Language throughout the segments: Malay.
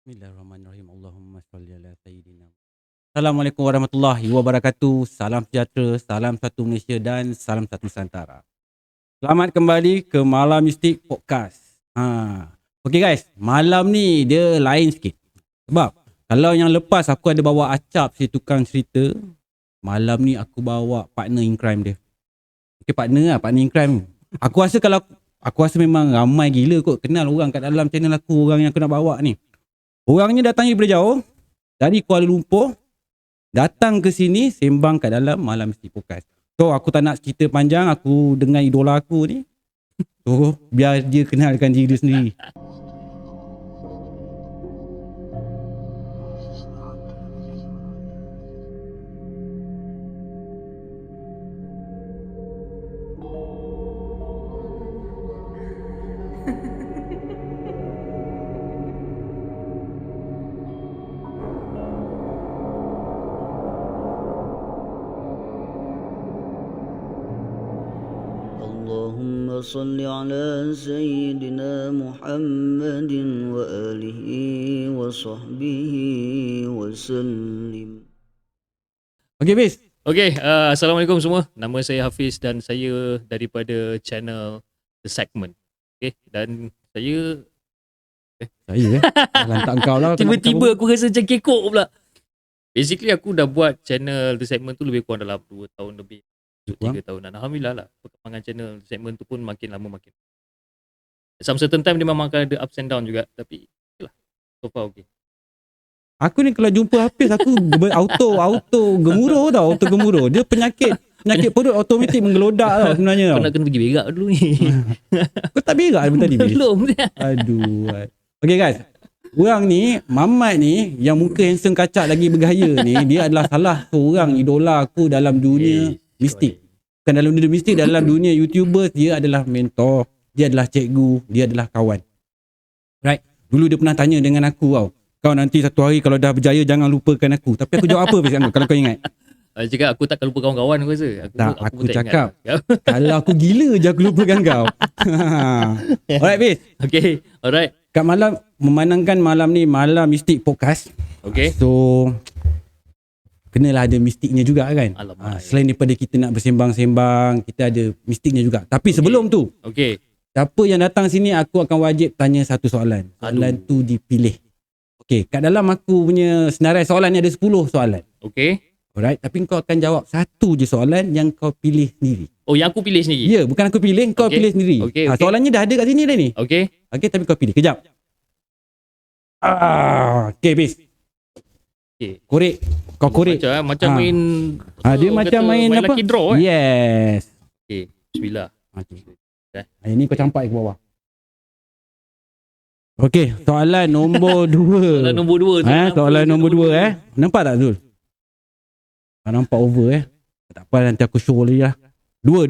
Bismillahirrahmanirrahim. Allahumma salli ala sayyidina. Assalamualaikum warahmatullahi wabarakatuh. Salam sejahtera, salam satu Malaysia dan salam satu Nusantara. Selamat kembali ke Malam Mistik Podcast. Okey guys, malam ni dia lain sikit. Sebab kalau yang lepas aku ada bawa Acap si tukang cerita, malam ni aku bawa partner in crime dia. Okey, partner in crime. Aku rasa memang ramai gila kot kenal orang kat dalam channel aku, orang yang aku nak bawa ni. Orangnya datang daripada jauh, dari Kuala Lumpur, datang ke sini sembang kat dalam Malam Mistik Podcast. So aku tak nak cerita panjang, aku dengan idola aku ni. So biar dia kenalkan diri dia sendiri. اللهم صل على سيدنا محمد وآله وصحبه وسلم. Okay, Bis. Okay, Assalamualaikum semua. Nama saya Hafiz dan saya daripada channel The Segment. Okay, dan saya Saya lantak kau lah. tiba-tiba aku rasa macam kekok pula. Basically aku dah buat channel The Segment tu lebih kurang dalam 2 tahun lebih. 3 tahunan. Alhamdulillah lah. Perkembangan channel The Segment tu pun makin lama makin. Some certain time dia memang akan ada ups and down juga. Tapi okay lah. So far okay. Aku ni kalau jumpa Hafiz, aku auto gemuruh tau. Auto gemuruh. Dia penyakit perut automatik menggelodak tau sebenarnya tau. Kau nak kena pergi berak dulu ni. Kau tak berak daripada tadi, Bis? Belum. Aduh. Okay guys, orang ni, Mamat ni, yang muka handsome kacak lagi bergaya ni, dia adalah salah seorang idola aku dalam dunia mistik. Bukan dalam dunia mistik, dalam dunia YouTubers, dia adalah mentor, dia adalah cikgu, dia adalah kawan. Right? Dulu dia pernah tanya dengan aku tau, kau nanti satu hari kalau dah berjaya jangan lupakan aku. Tapi aku jawab apa Fiz, kalau kau ingat? Aku cakap aku takkan lupa kawan-kawan aku rasa. Aku cakap kalau aku gila je aku lupakan kau. Alright Fiz. Okay, alright. Kat malam, memandangkan malam ni Malam Mistik Podcast. Okay. So kenalah ada mistiknya juga kan. Alamak. Selain daripada kita nak bersembang-sembang, kita ada mistiknya juga. Tapi sebelum tu, Okay. siapa yang datang sini aku akan wajib tanya satu soalan. Soalan tu dipilih. Okay, kat dalam aku punya senarai soalan ni ada 10 soalan. Okay. Alright, tapi kau akan jawab satu je soalan yang kau pilih sendiri. Oh, yang aku pilih sendiri? Ya, bukan aku pilih, kau Okay. pilih sendiri. Okay. Soalannya dah ada kat sini dah ni. Okay. Okay, tapi kau pilih. Kejap. Okay, Bis. Okay. Korek. Kau korek. Macam main Dia macam main apa? lucky draw Yes. Okay. Bismillah. Okay. Okay. Ini kau campak ke bawah. Okey, soalan nombor 2. Soalan nombor 2 Soalan nombor 2 Nampak tak Zul? Tak nampak over Tak apa, nanti aku show lagi lah. 2.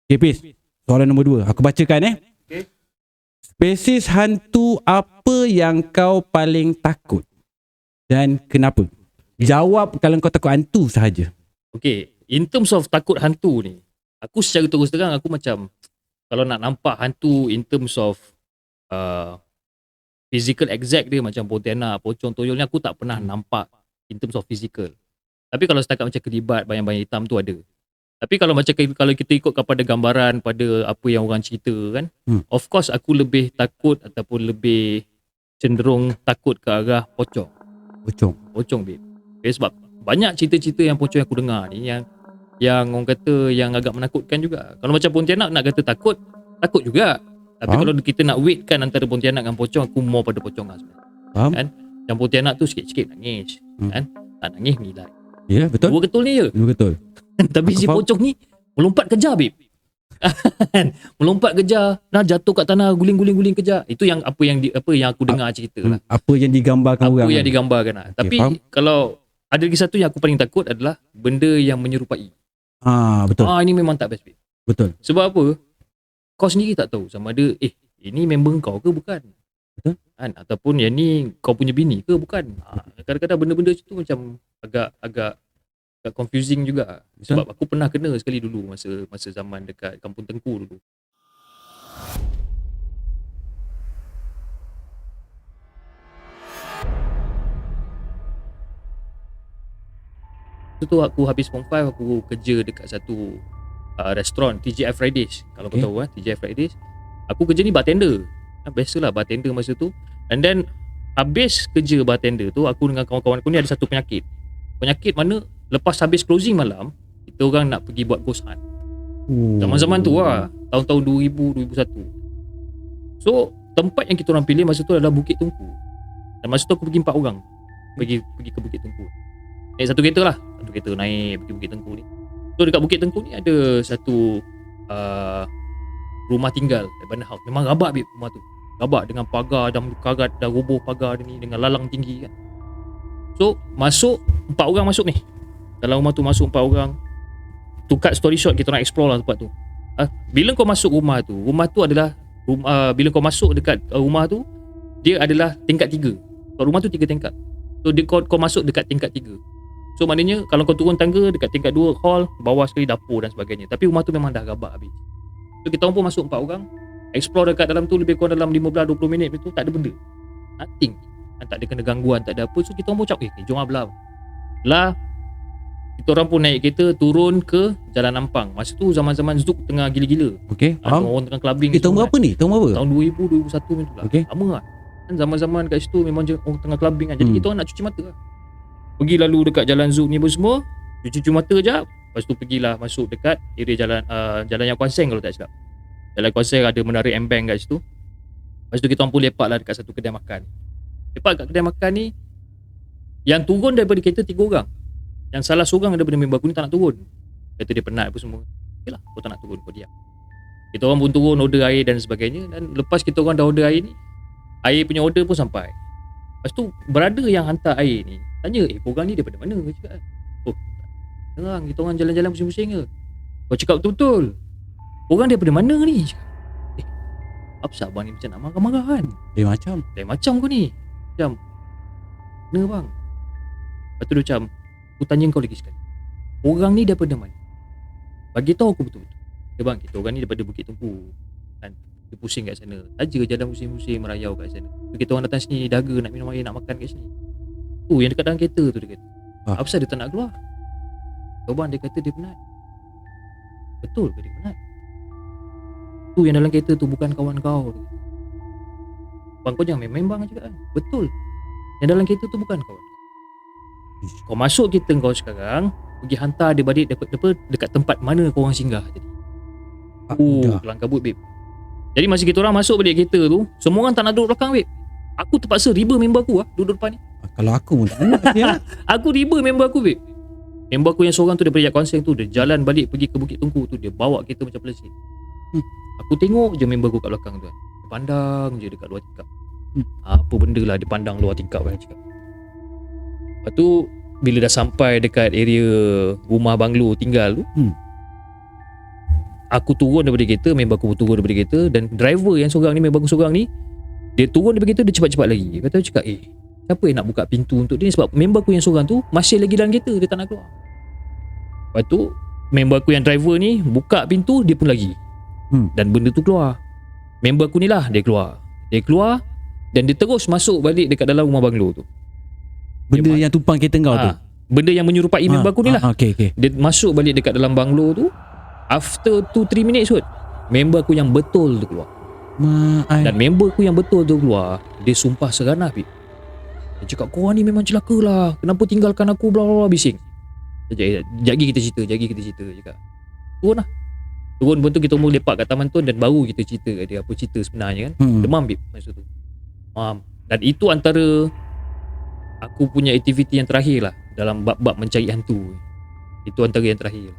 Okay, Pis. Soalan nombor 2. Aku bacakan Okay. Spesies hantu apa yang kau paling takut? Dan kenapa? Jawab kalau kau takut hantu sahaja. Okay. In terms of takut hantu ni, aku secara terus terang aku macam kalau nak nampak hantu in terms of physical exact dia macam pontianak, pocong, toyol ni aku tak pernah nampak in terms of physical. Tapi kalau setakat macam kelibat, bayang-bayang hitam tu ada. Tapi kalau macam kalau kita ikut kepada gambaran pada apa yang orang cerita kan, of course aku lebih takut ataupun lebih cenderung takut ke arah pocong. Pocong babe. Okay, sebab banyak cerita-cerita yang pocong yang aku dengar ni yang orang kata yang agak menakutkan juga. Kalau macam pontianak nak kata takut juga. Tapi kalau kita nak weightkan antara pontianak dengan pocong, aku more pada pocong lah sebenarnya. Faham? Kan? Yang pontianak tu sikit-sikit nangis. Kan? Tak nangis nilai. Ya, betul. Dua ketul ni je. Betul. Tapi Aku si faham. pocong ni melompat kejar babe. Melompat kejar, jatuh kat tanah, guling-guling kejar. Itu yang apa yang aku dengar cerita lah. Apa yang digambarkan orang. Apa yang digambarkan lah. Tapi faham. kalau ada lagi satu yang aku paling takut adalah benda yang menyerupai. Betul. Ini memang tak best babe. Betul. Sebab apa? Kau sendiri tak tahu sama ada ini member kau ke bukan. Betul. Kan? Ataupun yang ni kau punya bini ke bukan. Kadang-kadang benda-benda tu macam agak confusing juga. Betul. Sebab aku pernah kena sekali dulu masa zaman dekat Kampung Tengku dulu. tu aku habis form 5, aku kerja dekat satu restoran TGI Fridays. Kalau kau Okay. tahu TGI Fridays. Aku kerja ni bartender. Biasalah bartender masa tu. And then habis kerja bartender tu, aku dengan kawan-kawan aku ni ada satu penyakit. Penyakit mana lepas habis closing malam, kita orang nak pergi buat ghost hunt. Zaman-zaman tu lah, tahun-tahun 2000, 2001. So, tempat yang kita orang pilih masa tu adalah Bukit Tungku. Dan masa tu aku pergi 4 orang. Pergi ke Bukit Tungku. Naik satu kereta lah. Satu kereta naik pergi Bukit Tengku ni. So dekat Bukit Tengku ni ada satu rumah tinggal, abandoned house. Memang rabak babe rumah tu. Rabak dengan pagar dah karat, dah roboh pagar dia ni dengan lalang tinggi kan. So masuk 4 orang masuk ni. Dalam rumah tu masuk 4 orang. To cut story short, kita nak explore lah tempat tu. Bila kau masuk rumah tu adalah bila kau masuk dekat rumah tu, dia adalah tingkat 3. Rumah tu 3 tingkat. So kau masuk dekat tingkat 3. So maknanya kalau kau turun tangga dekat tingkat 2 hall, bawah sekali dapur dan sebagainya. Tapi rumah tu memang dah rabak habis. So kita orang pun masuk 4 orang, explore dekat dalam tu lebih kurang dalam 15-20 minit tu, tak ada benda. Nothing. Tak ada kena gangguan, tak ada apa. So kita orang pun cakap, jom lah. Lah kita orang pun naik kereta turun ke Jalan Nampang. Masa tu zaman-zaman Zouk tengah gila-gila. Okay, faham. Orang tengah clubbing. Tahun berapa ni? Tahun berapa? Tahun 2000, 2001 macam tu lah. Okay. Lama lah. Kan zaman-zaman kat situ memang orang tengah clubbing kan. Jadi kita orang nak cuci mata lah. Pergi lalu dekat Jalan Zouk ni pun semua, cuci mata jap. Lepas tu pergilah masuk dekat area jalan yang Kuanseng kalau tak silap. Jalan Kuanseng ada Menara M-Bank kat situ. Lepas tu kita orang pun lepak lah dekat satu kedai makan. Lepak kat kedai makan ni, yang turun daripada kereta 3 orang. Yang salah seorang daripada member aku ni tak nak turun. Kata dia penat apa semua. Okay lah, kau tak nak turun, kau diam. Kita orang pun turun order air dan sebagainya. Dan lepas kita orang dah order air ni, air punya order pun sampai. Lepas tu brother yang hantar air ni tanya, korang ni daripada mana? Dia cakap, terang, kita orang jalan-jalan pusing-pusing ke? Kau cakap betul-betul, korang daripada mana ni? Cakap, apa sebab abang ni macam nak marah-marah kan? Macam Lain macam kau ni. Macam, mana bang? Lepas tu dia macam, aku tanya kau lagi sekali, korang ni daripada mana? Bagi tahu aku betul-betul. Ya bang, kita orang ni daripada Bukit Tengku kan, kita pusing kat sana, saja jalan pusing-pusing merayau kat sana. So, kita orang datang sini dahaga nak minum air, nak makan kat sini. Tu yang dekat dalam kereta tu dia kata, apa sebab dia tak nak keluar? Kau bang, dia kata dia penat. Betul ke dia penat? Tu yang dalam kereta tu bukan kawan kau tu. Bang, kau jangan main-main bang cakap kan. Betul, yang dalam kereta tu bukan kawan. Kau masuk kereta kau sekarang, pergi hantar dia balik dekat tempat mana kau orang singgah tadi. Kelang kabut babe. Jadi masa kita orang masuk balik kereta tu, semua orang tak nak duduk belakang babe. Aku terpaksa riba member aku duduk depan ni. Kalau aku pun tak nak ya. Aku riba member aku babe. Member aku yang seorang tu daripada Yat Konseng tu, dia jalan balik pergi ke Bukit Tengku tu, dia bawa kereta macam pelacin. Aku tengok je member aku kat belakang tu kan. Dia pandang je dekat luar tingkap. Apa benda lah dia pandang luar tingkap kan cakap. Lepas tu bila dah sampai dekat area rumah banglo tinggal tu, aku turun daripada kereta, member aku turun daripada kereta, dan driver yang seorang ni, member aku seorang ni, dia turun daripada kereta, dia cepat-cepat lagi. Kata cakap, siapa yang nak buka pintu untuk dia ni? Sebab member aku yang seorang tu masih lagi dalam kereta, dia tak nak keluar. Lepas tu member aku yang driver ni buka pintu, dia pun lagi. Dan benda tu keluar. Member aku ni lah, dia keluar dan dia terus masuk balik dekat dalam rumah banglo tu. Benda yang tumpang kereta kau tu. Benda yang menyerupai member aku ni lah. Okay. Dia masuk balik dekat dalam banglo tu. After 2-3 minutes kot, member aku yang betul tu keluar. Dan member aku yang betul tu keluar, dia sumpah seranah babe. Dia cakap, korang ni memang celaka lah, kenapa tinggalkan aku, bla bla bla, bising. Jagi kita cerita cakap. Turun lah. Turun pun tu kita mula lepak kat Taman Tun, dan baru kita cerita kat dia apa cerita sebenarnya kan. Demam babe masa tu. Dan itu antara aku punya aktiviti yang terakhir lah dalam bab-bab mencari hantu. Itu antara yang terakhir.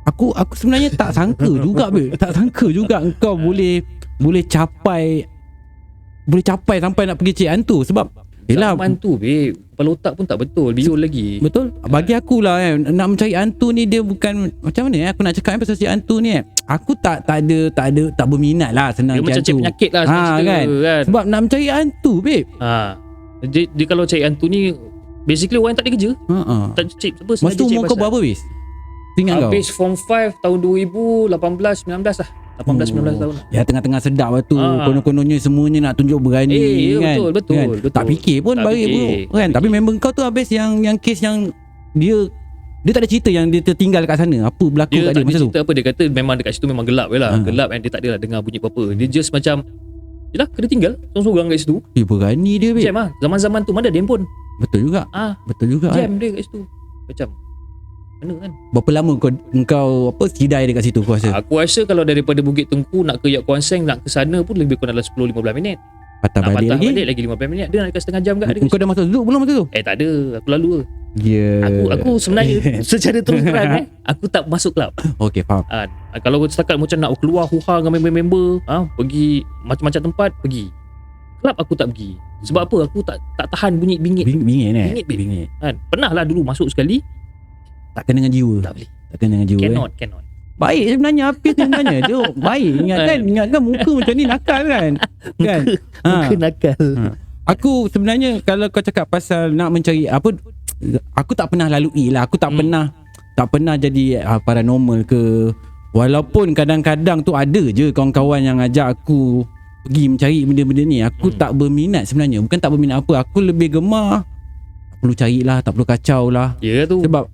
Aku sebenarnya tak sangka juga babe. Tak sangka juga engkau boleh capai sampai nak pergi cari hantu. Sebab zaman tu babe, kepala otak pun tak betul, biol lagi. Betul. Bagi aku lah nak mencari hantu ni, dia bukan macam mana aku nak cakap pasal cari hantu ni. Aku tak berminat lah senang dia cari macam cari penyakit lah kan? Sebab nak mencari hantu babe. Dia kalau cari hantu ni basically orang yang tak ada kerja. Tak cari apa. Masa tu umur kau berapa bis? Ingat kau? Habis form 5 tahun 2018 19 lah. 18-19 tahun lah. Ya tengah-tengah sedap lah tu. Konon-kononnya semuanya nak tunjuk berani kan. Betul kan? Tak fikir pun tak baik fikir. bro kan. Tapi member kau tu habis yang kes yang dia Dia tak ada cerita yang dia tertinggal kat sana. Apa berlaku Dia kat tak dia ada masa tu. cerita apa. Dia kata memang dekat situ memang gelap je lah. Ha. Gelap and dia tak adalah dengar bunyi apa-apa. Dia just macam yelah kena tinggal seorang-seorang kat situ. Berani dia babe. Jam lah. Zaman-zaman tu mana ada handphone. Betul juga. Betul juga. Jam dia kat situ. Macam mana kan. Berapa lama kau apa sidai dekat situ kau rasa? Aku rasa kalau daripada Bukit Tengku nak ke Yat Kuan Seng nak ke sana pun lebih kurang dalam 10-15 minit. Patah Nak balik patah lagi. balik lagi 15 minit. Dia nak dekat setengah jam kat dia. Kau dah masuk zoo belum masa tu? Tak ada. Aku lalu ke. Ya. Aku sebenarnya secara terus terang aku tak masuk kelab. Okey, faham. Kalau setakat macam nak keluar huha dengan member-member, pergi macam-macam tempat, pergi. Kelab aku tak pergi. Sebab apa? Aku tak tahan bunyi bingit. Bingit Bingit, babe. Bingit. Kan? Pernah lah dulu masuk sekali, Tak kena dengan jiwa. tak boleh. Tak kena dengan jiwa. Cannot. Baik sebenarnya Hafiz sebenarnya tu. Baik ingatkan muka macam ni nakal kan. Kan? Muka nakal. Aku sebenarnya kalau kau cakap pasal nak mencari apa, aku tak pernah lalui lah. Aku tak pernah jadi paranormal ke. Walaupun kadang-kadang tu ada je kawan-kawan yang ajak aku pergi mencari benda-benda ni. Aku tak berminat sebenarnya. Bukan tak berminat apa, aku lebih gemar tak perlu carilah, tak perlu kacau lah. Ya tu. Sebab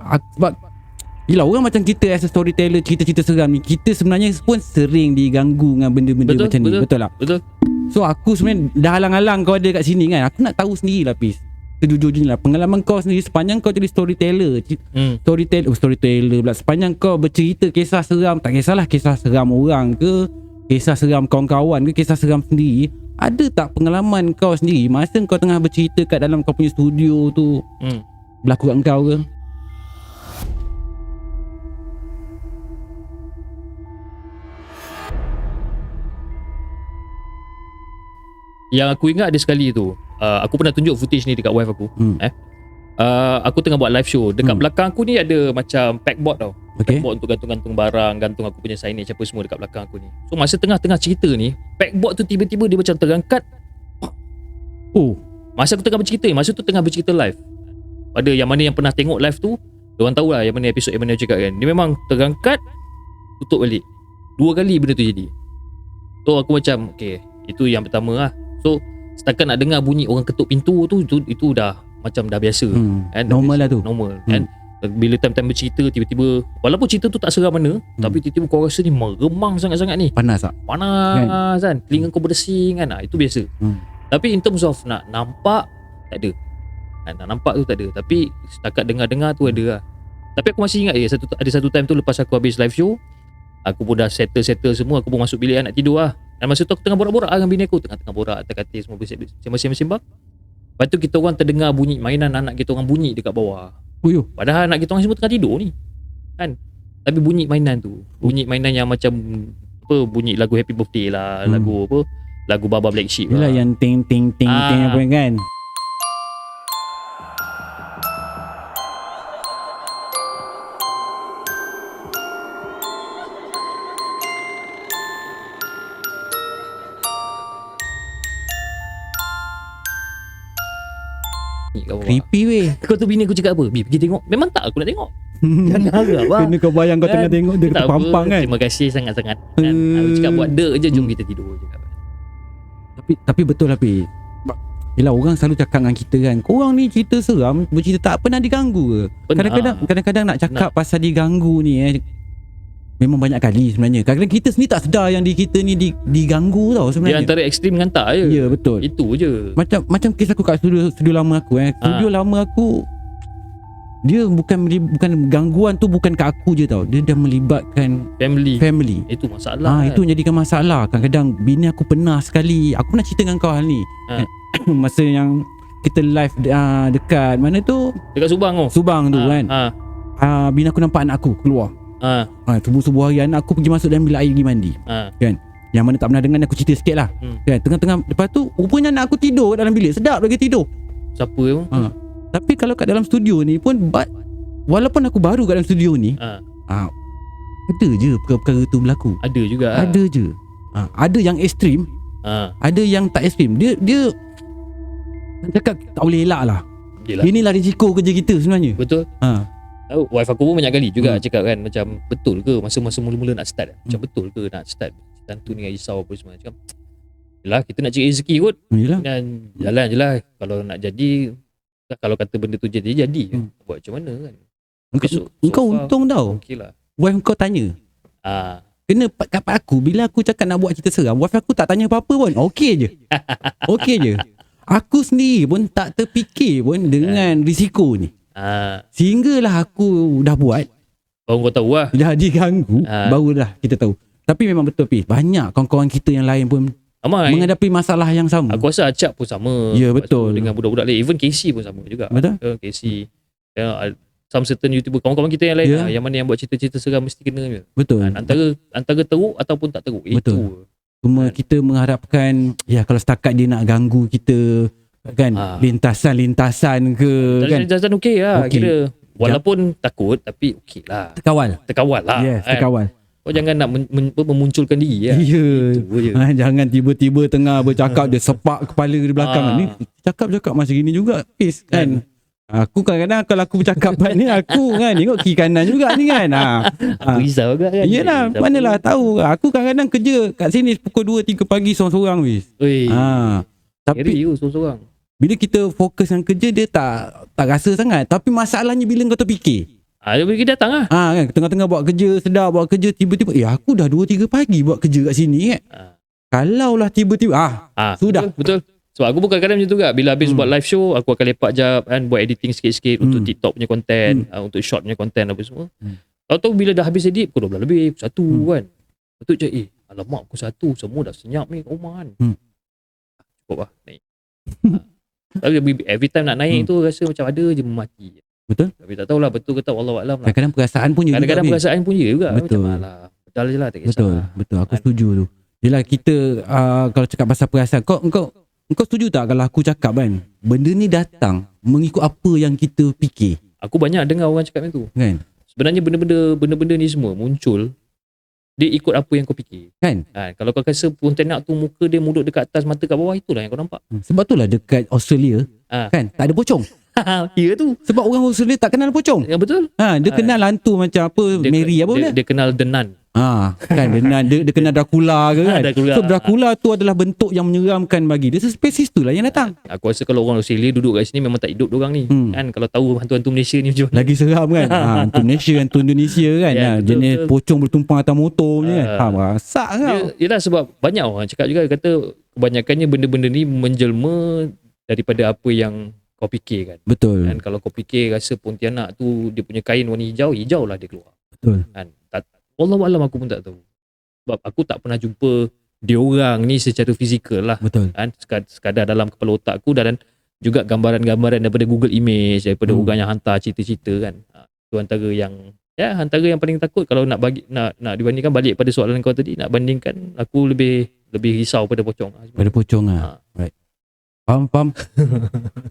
yelah orang macam kita as a storyteller, cerita-cerita seram ni, kita sebenarnya pun sering diganggu dengan benda-benda macam ni. Betul tak? Betul. So aku sebenarnya dah halang-halang kau ada kat sini kan. Aku nak tahu sendiri lah Pis. Sejujurnya lah pengalaman kau sendiri sepanjang kau jadi storyteller. Storyteller pula. Sepanjang kau bercerita kisah seram, tak kisahlah kisah seram orang ke, kisah seram kawan-kawan ke, kisah seram sendiri. Ada tak pengalaman kau sendiri masa kau tengah bercerita kat dalam kau punya studio tu berlaku kat kau ke? Yang aku ingat ada sekali tu, aku pernah tunjuk footage ni dekat wife aku. Aku tengah buat live show. Dekat belakang aku ni ada macam packboard tau. Okay. Packboard untuk gantung-gantung barang, gantung aku punya signage apa semua dekat belakang aku ni. So masa tengah-tengah cerita ni, packboard tu tiba-tiba dia macam terangkat. Oh, Masa aku tengah bercerita, masa tu tengah bercerita live. Pada yang mana yang pernah tengok live tu, diorang tahulah yang mana episod yang mana aku cakap kan. Dia memang terangkat, tutup balik. 2 kali benda tu jadi. So aku macam, okay, itu yang pertama lah. So setakat nak dengar bunyi orang ketuk pintu tu, itu dah macam dah biasa kan? normal lah tu. Normal kan. Bila time-time bercerita tiba-tiba, walaupun cerita tu tak seram mana, tapi tiba-tiba kau rasa ni meremang sangat-sangat ni. Panas tak? Panas kan? Telinga kau berdesing kan. Itu biasa. Tapi in terms of nak nampak, tak ada. Nak nampak tu tak ada. Tapi setakat dengar-dengar tu ada lah. Tapi aku masih ingat ada satu time tu lepas aku habis live show, aku pun dah settle semua. Aku pun masuk bilik nak tidur lah. Dan masa tu aku tengah borak-borak dengan bini aku. Tengah-tengah borak atas katil semua sembang-sembang. Lepas tu kita orang terdengar bunyi mainan anak kita orang bunyi dekat bawah. Padahal anak kita orang semua tengah tidur ni kan. Tapi bunyi mainan tu, bunyi mainan yang macam apa, bunyi lagu Happy Birthday lah, lagu apa, lagu Baba Black Sheep lah. Yang ting ting ting ting apa kan. Creepy weh. Kau tu bini aku cakap apa? Bi pergi tengok. Memang tak aku nak tengok. Jangan harap lah. Kena kau bayang kau tengah tengok dia terpampang kan. Terima kasih sangat-sangat kan. Aku cakap buat dek je, jom kita tidur cakap. Tapi betul lah Pi. Yelah orang selalu cakap dengan kita kan, korang ni cerita seram, bercerita tak pernah diganggu ke? Kadang-kadang nak cakap pasal diganggu ni memang banyak kali sebenarnya. Kadang-kadang kita sendiri tak sedar yang di kita ni diganggu tau sebenarnya. Dia antara ekstrim dengan tak je. Ya betul. Itu je. Macam kes aku kat studio lama aku Studio lama aku, dia bukan gangguan tu bukan kat aku je tau. Dia dah melibatkan family. Itu masalah. Itu menjadikan masalah. Kadang-kadang bini aku pernah sekali, aku pernah cerita dengan kau hal ni. Masa yang kita live dekat mana tu? Dekat Subang tu kan. Bini aku nampak anak aku keluar. Subuh-subuh hari anak aku pergi masuk dalam bilik air pergi mandi. Kan? Yang mana tak pernah dengar, aku cerita sikit lah. Kan? Tengah-tengah lepas tu rupanya anak aku tidur dalam bilik. Sedap lagi tidur. Siapa emang? Tapi kalau kat dalam studio ni pun walaupun aku baru kat dalam studio ni, ada je perkara-perkara tu berlaku. Ada juga. Ada je. Ada yang ekstrim, ada yang tak ekstrim. Dia cakap tak boleh elak lah. Inilah risiko kerja kita sebenarnya. Betul. Wife aku pun banyak kali juga cakap kan, macam betul ke masa mula-mula nak start, macam betul ke nak start tentu ni risau apa semua. Cakap yelah, kita nak cari rezeki kot. Dan jalan je lah. Kalau nak jadi, kalau kata benda tu jadi buat macam mana kan. Engkau untung tau. Okey lah. Wife kau tanya. Kena kat aku, bila aku cakap nak buat cerita seram, wife aku tak tanya apa-apa pun. Okey je. Okey je. Aku sendiri pun tak terfikir pun dengan risiko ni. Sehinggalah aku dah buat. Baru kau tahu lah. Dah diganggu, barulah kita tahu. Tapi memang betul Pis. Banyak kawan-kawan kita yang lain pun menghadapi masalah yang sama. Aku rasa Acap pun sama. Ya, betul. Dengan budak-budak lain. Even Casey pun sama juga. Betul. Casey. Some certain YouTuber, kawan-kawan kita yang lain lah, yang mana yang buat cerita-cerita seram mesti kena je. Betul. Antara teruk ataupun tak teruk. Betul. Cuma kita mengharapkan, ya kalau setakat dia nak ganggu kita kan, lintasan-lintasan ke kan. Lintasan okey lah. Kira walaupun takut tapi okey lah. Terkawal lah. Yes, terkawal. Kau jangan nak memunculkan diri lah. Ya. Jangan tiba-tiba tengah bercakap dia sepak kepala di belakang. Ni cakap-cakap macam gini juga Pis kan. Aku kadang-kadang kalau aku bercakap ni aku kan tengok kiri kanan juga ni kan. Aku risau juga kan. Yelah, manalah tahu. Aku kadang-kadang kerja kat sini pukul 2-3 pagi seorang-seorang Pis. Tapi seorang-seorang. bila kita fokus dengan kerja dia tak rasa sangat. Tapi masalahnya bila kau terfikir. Dia pergi datang lah. Kan tengah-tengah buat kerja, sedap buat kerja, tiba-tiba aku dah 2-3 pagi buat kerja kat sini kan. Kalaulah tiba-tiba sudah. Betul. Sebab aku pun kadang-kadang macam tu juga. Bila habis buat live show, aku akan lepak jap kan, buat editing sikit-sikit untuk TikTok punya konten, untuk short punya konten apa semua. Tahu-tahu bila dah habis edit pukul 12 lebih, pukul 1 kan. Betul je, alamak pukul 1 semua dah senyap ni kat rumah kan. Cukup lah naik. Tapi every time nak naik tu rasa macam ada je memati. Betul. Tapi tak tahulah betul ke tak, wallahualam lah. Kadang-kadang perasaan pun je. Kadang-kadang perasaan pun je juga. Betul. Macam alah, betul je lah, tak kisah. Betul. Aku setuju tu. Yelah kita kalau cakap pasal perasaan, kau setuju tak kalau aku cakap kan, benda ni datang mengikut apa yang kita fikir. Aku banyak dengar orang cakap macam tu. Kan? Sebenarnya benda-benda ni semua muncul dia ikut apa yang kau fikir. Kan? Kalau kau rasa pontianak tu muka dia, mulut dekat atas, mata kat bawah, itulah yang kau nampak. Sebab itulah dekat Australia kan tak ada pocong. Ya tu. Sebab orang Australia tak kenal pocong. Ya betul. Dia kenal hantu macam apa, Mary apa benda. Dia kenal The Nun. Kan dia kenal Dracula ke kan. So Dracula tu adalah bentuk yang menyeramkan bagi dia. Spesies tu lah yang datang. Aku rasa kalau orang Australia duduk kat sini memang tak hidup diorang ni. Kan kalau tahu hantu-hantu Malaysia ni macam mana. Lagi seram kan. Hantu Malaysia, hantu Indonesia kan. Jenis pocong bertumpang atas motor ni kan. Rasak kan. Yelah sebab banyak orang cakap juga, kata kebanyakannya benda-benda ni menjelma daripada apa yang kau fikir kan. Betul. Dan kalau kau fikir rasa Pontianak tu dia punya kain warna hijau, hijau lah dia keluar. Betul. Kan. Wallahualam aku pun tak tahu. Sebab aku tak pernah jumpa diorang ni secara fizikal lah. Betul. Kan. Sekadar dalam kepala otak aku dan juga gambaran-gambaran daripada Google Image, daripada orang yang hantar cerita-cerita kan. Itu antara yang paling takut kalau nak dibandingkan balik pada soalan kau tadi, nak bandingkan aku lebih risau pada pocong. Pada pocong lah. Right. Faham.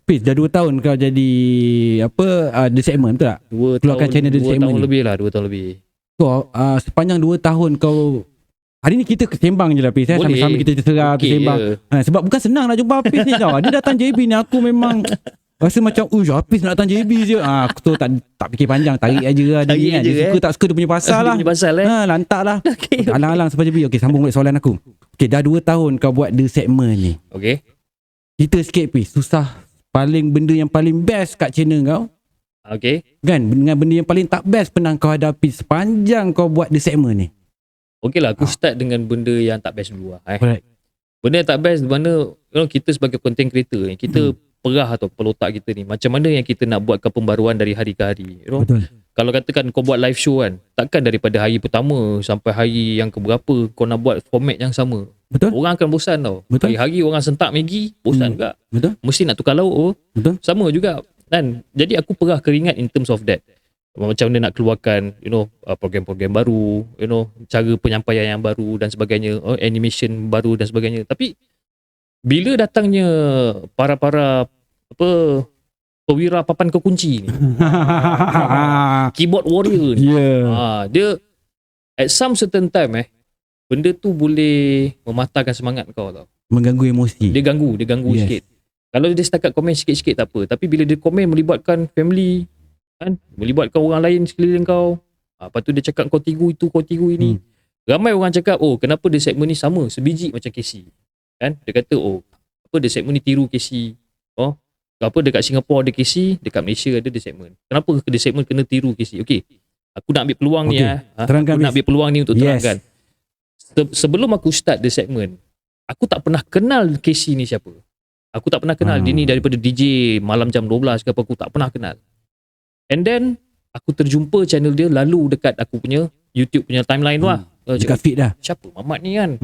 Pis, dah 2 tahun kau jadi The Segment betul tak? 2 keluarkan channel The Segment 2 tahun lebih lah, 2 tahun lebih. So sepanjang 2 tahun kau, hari ni kita sembang je lah Pis, sama-sama kita terserah bersembang. Sebab bukan senang nak jumpa Hafiz ni tau. Dia datang JB ni aku memang rasa macam Hafiz nak datang JB je. Aku tu tak fikir panjang, tarik aja lah dia, dia suka tak suka dia punya pasal lah. Lantak lah. Alang-alang sampai JB. Okay, sambung balik soalan aku. Okay, dah 2 tahun kau buat The Segment ni. Okay. Cerita sikit Pis, susah benda yang paling best kat channel kau. Okay. Kan, dengan benda yang paling tak best pernah kau hadapi sepanjang kau buat The Segment ni. Okay lah, aku start dengan benda yang tak best dulu lah. Right. Benda yang tak best di mana kita sebagai content creator ni, kita perah atau pelotak kita ni, macam mana yang kita nak buatkan pembaruan dari hari ke hari. Betul. Kalau katakan kau buat live show kan, takkan daripada hari pertama sampai hari yang keberapa kau nak buat format yang sama. Betul. Orang akan bosan tau. Betul. Hari-hari orang sentak Maggi, bosan juga. Betul. Mesti nak tukar lauk. Betul. Sama juga. Dan jadi aku perah keringat in terms of that. Macam mana nak keluarkan program-program baru, cara penyampaian yang baru dan sebagainya, animation baru dan sebagainya. Tapi bila datangnya para perwira papan kekunci ni, keyboard warrior ni, dia at some certain time benda tu boleh mematahkan semangat kau tau. Mengganggu emosi. Dia ganggu sikit. Kalau dia setakat komen sikit-sikit tak apa, tapi bila dia komen melibatkan family kan, melibatkan orang lain sekeliling kau, lepas tu dia cakap kau tiru itu, kau tiru ini, ramai orang cakap kenapa The Segment ni sama sebiji macam Casey kan. Dia kata The Segment ni tiru Casey. dekat Singapura ada KC, dekat Malaysia ada The Segment. Kenapa The Segment kena tiru KC? Okey. Aku nak ambil peluang ni Terangkan, Aku nak ambil peluang ni untuk Yes. terangkan. Sebelum aku start The Segment, aku tak pernah kenal KC ni siapa. Aku tak pernah kenal dia ni daripada DJ malam jam 12 ke apa, aku tak pernah kenal. And then aku terjumpa channel dia lalu dekat aku punya YouTube punya timeline tu lah. Dekat feed dah. Siapa Mamat ni kan?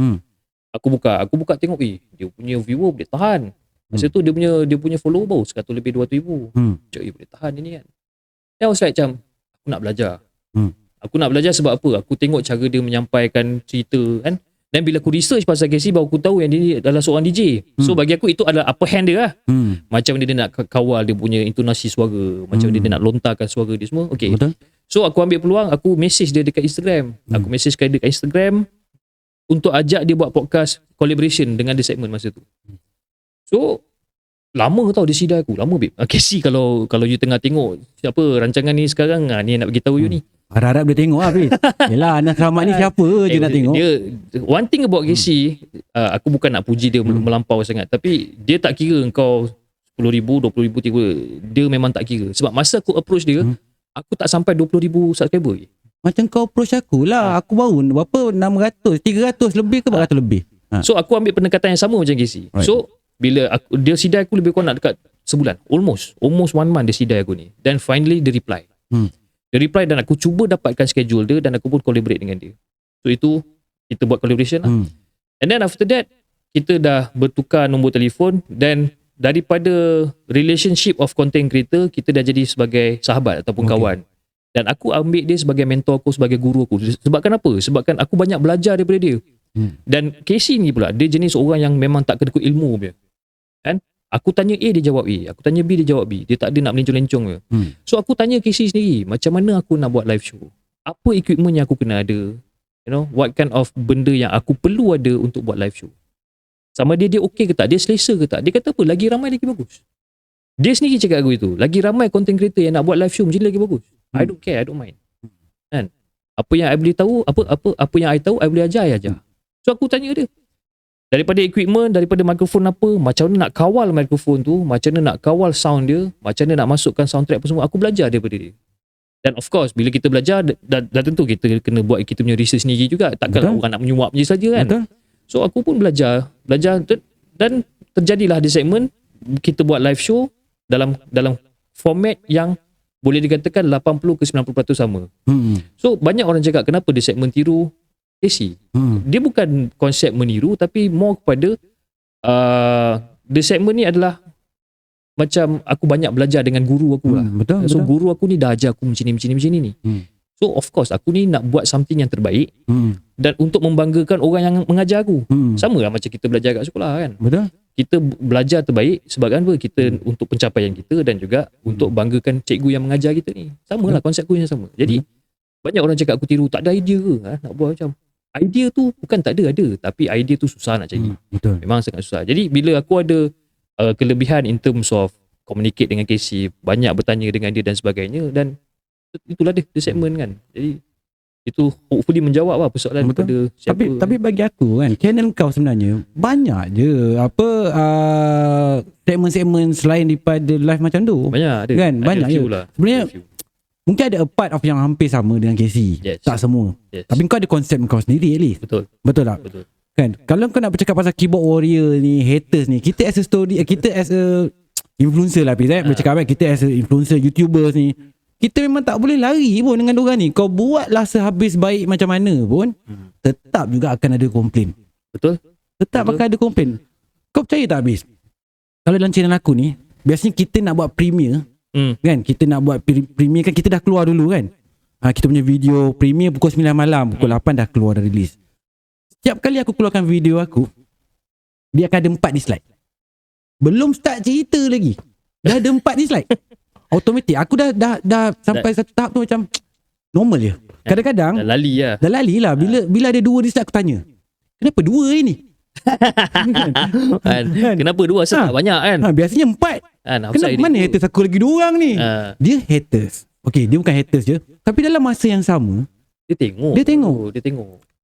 Aku buka tengok, dia punya viewer boleh tahan. Masa tu dia punya follower baru 100 lebih 200,000. Cak, boleh tahan dia ni kan. Then I was like macam, aku nak belajar. Aku nak belajar sebab apa? Aku tengok cara dia menyampaikan cerita kan. Dan bila aku research pasal KC, baru aku tahu yang dia ni adalah seorang DJ. So bagi aku itu adalah upper hand dia lah. Macam dia nak kawal dia punya intonasi suara, macam dia nak lontarkan suara dia semua. Okay. Betul. So aku ambil peluang, aku message dia dekat Instagram. Aku message dia dekat Instagram untuk ajak dia buat podcast collaboration dengan The Segment masa tu. So lama tau dia sidai aku, lama babe. KC kalau you tengah tengok siapa rancangan ni sekarang, ni nak bagi tahu you ni. Harap-harap dia tengok lah, Fiz. Yelah, Anas Rahmat ni siapa je nak tengok. Dia, one thing about KC, aku bukan nak puji dia melampau sangat, tapi dia tak kira kau 10,000, 20,000, 30,000. Dia memang tak kira. Sebab masa aku approach dia, aku tak sampai 20,000 subscriber. Macam kau approach aku lah. Aku baru berapa? 600, 300 lebih ke 400 lebih. So aku ambil pendekatan yang sama macam KC. Right. So bila dia sidai aku lebih kurang nak dekat sebulan. Almost 1 month dia sidai aku ni. Then finally dia reply. Dia reply dan aku cuba dapatkan schedule dia dan aku pun collaborate dengan dia. So itu kita buat collaboration lah. And then after that kita dah bertukar nombor telefon dan daripada relationship of content creator kita dah jadi sebagai sahabat ataupun kawan. Dan aku ambil dia sebagai mentor aku, sebagai guru aku. Sebabkan apa? Sebabkan aku banyak belajar daripada dia. Dan KC ni pula dia jenis orang yang memang tak kedekut ilmu dia. Kan? Aku tanya A, dia jawab A. Aku tanya B, dia jawab B. Dia tak ada nak melencong-lencong ke. So aku tanya KC sendiri, macam mana aku nak buat live show? Apa equipment yang aku kena ada? You know, what kind of benda yang aku perlu ada untuk buat live show? Sama dia okey ke tak? Dia selesa ke tak? Dia kata apa? Lagi ramai lagi bagus. Dia sendiri cakap aku itu. Lagi ramai content creator yang nak buat live show macam ni lagi bagus. I don't care, I don't mind. Kan? Apa yang I boleh tahu, apa yang I tahu, I boleh ajar, I ajar. So aku tanya dia. Daripada equipment, daripada mikrofon apa, macam mana nak kawal mikrofon tu, macam mana nak kawal sound dia, macam mana nak masukkan soundtrack apa semua, aku belajar daripada dia. Dan of course, bila kita belajar, dah tentu kita kena buat kita punya research sendiri juga. Takkan orang nak menyuap je saja kan. Betul. So aku pun belajar dan terjadilah di segmen kita buat live show dalam format yang boleh dikatakan 80 ke 90% sama. So banyak orang cakap kenapa di segmen tiru KC. Dia bukan konsep meniru tapi more kepada the segment ni adalah macam aku banyak belajar dengan guru aku lah. Betul. So guru aku ni dah ajar aku macam ni ni. So of course aku ni nak buat something yang terbaik dan untuk membanggakan orang yang mengajar aku. Sama lah macam kita belajar kat sekolah kan. Betul. Kita belajar terbaik sebabkan apa? Kita untuk pencapaian kita dan juga untuk banggakan cikgu yang mengajar kita ni. Sama lah konsep aku yang sama. Jadi banyak orang cakap aku tiru, tak ada idea ke nak buat macam. Idea tu bukan tak ada, tapi idea tu susah nak cari. Betul. Memang sangat susah. Jadi bila aku ada kelebihan in terms of communicate dengan KC, banyak bertanya dengan dia dan sebagainya, dan itulah dia segmen kan. Jadi itu hopefully menjawab lah persoalan kepada siapa. Tapi bagi aku kan, channel kau sebenarnya banyak je segmen-segmen selain daripada live macam tu. Banyak ada. Kan? Banyak je. Lah. Sebenarnya mungkin ada a part of yang hampir sama dengan KC. Yes. Tak semua. Yes. Tapi kau ada konsep kau sendiri at least. Betul. Betul tak? Betul. Kan? Kalau kau nak bercakap pasal keyboard warrior ni, haters ni, kita as a influencer lah, bercakap kan, kita as a influencer, YouTubers ni, kita memang tak boleh lari pun dengan diorang ni. Kau buatlah sehabis baik macam mana pun, tetap juga akan ada komplain. Betul. Tetap akan ada komplain. Kau percaya tak habis? Kalau dalam channel aku ni, biasanya kita nak buat premiere, kan, kita nak buat premiere kan, kita dah keluar dulu kan. Kita punya video premiere pukul 9 malam, pukul 8 dah keluar dah release. Setiap kali aku keluarkan video aku, dia akan ada 4 dislike. Belum start cerita lagi, dah ada 4 dislike. Automatik aku dah sampai satu tahap tu macam normal je. Kadang-kadang Dah lali lah. Dah lali lah. Bila ada 2 dislike aku tanya, kenapa 2 ini? Kan? Kenapa 2 asal tak banyak kan? Biasanya 4. Kenapa mana haters aku lagi 2 orang ni? Dia haters. Okay, dia bukan haters je, tapi dalam masa yang sama Dia tengok.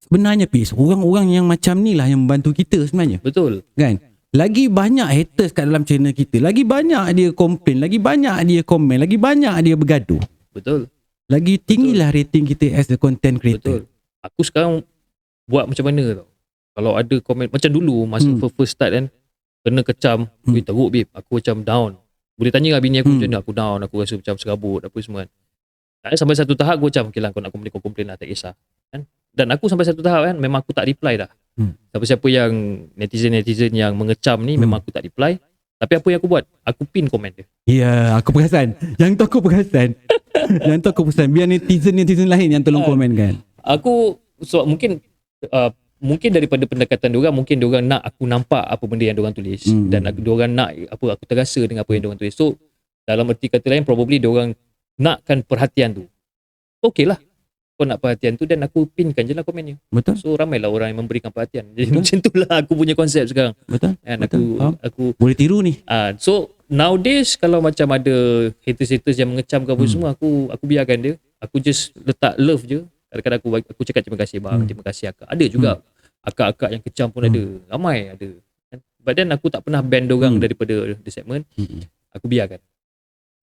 Sebenarnya Pis, orang-orang yang macam ni lah yang membantu kita sebenarnya. Betul. Kan? lagi banyak haters kat dalam channel kita, lagi banyak dia komplain, lagi banyak dia komen, lagi banyak dia bergaduh, Betul. lagi tinggilah rating kita as a content creator. Betul. Aku sekarang buat macam mana tau. Kalau ada komen macam dulu masa first start kan, kena kecam, teruk babe, aku macam down. Boleh tanya lah bini aku macam mana, aku down, aku rasa macam serabut apa semua kan. Sampai satu tahap aku macam, okay lah, kau nak komplain, kau komplain lah, tak kisah kan. Dan aku sampai satu tahap kan, memang aku tak reply dah. Siapa-siapa yang netizen yang mengecam ni, memang aku tak reply. Tapi apa yang aku buat, aku pin komen dia. Ya, aku perasan. Yang tu aku perasan. Yang tu aku perasan. Biar netizen lain yang tolong komen kan. Aku mungkin daripada pendekatan diorang, mungkin diorang nak aku nampak apa benda yang diorang tulis, dan diorang nak aku terasa dengan apa yang diorang tulis. So dalam erti kata lain, probably diorang nakkan perhatian tu. Okay lah, kau nak perhatian tu, dan aku pinkan je lah komennya. Betul. So ramailah orang yang memberikan perhatian. Jadi macam tu lah aku punya konsep sekarang. Betul. And Betul. aku boleh tiru ni. so nowadays kalau macam ada haters yang mengecam ke apa semua, aku biarkan dia. Aku just letak love je. Kadang-kadang aku cakap terima kasih bang, terima kasih akak. Ada juga akak-akak yang kecam pun ada. Ramai ada. But then aku tak pernah ban diorang daripada the segment. Aku biarkan.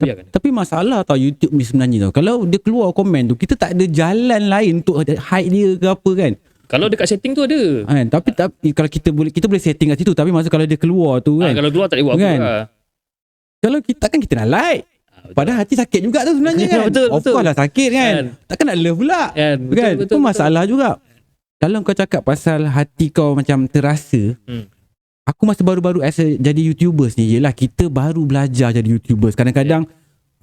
Tapi masalah tau YouTube ni sebenarnya tau. Kalau dia keluar komen tu, kita tak ada jalan lain untuk hide dia ke apa kan. Kalau dekat setting tu ada. Kan? Tapi kalau kita boleh setting kat situ, tapi masa kalau dia keluar tu kan. Kalau keluar tak boleh buat apa kan? lah. Kalau kita nak like. Padahal hati sakit juga tu sebenarnya kan. Betul, of course lah sakit kan. Takkan nak love pula. Betul. Itu masalah juga. Kalau kau cakap pasal hati kau macam terasa, aku masa baru-baru jadi YouTubers ni, yelah kita baru belajar jadi YouTubers. Kadang-kadang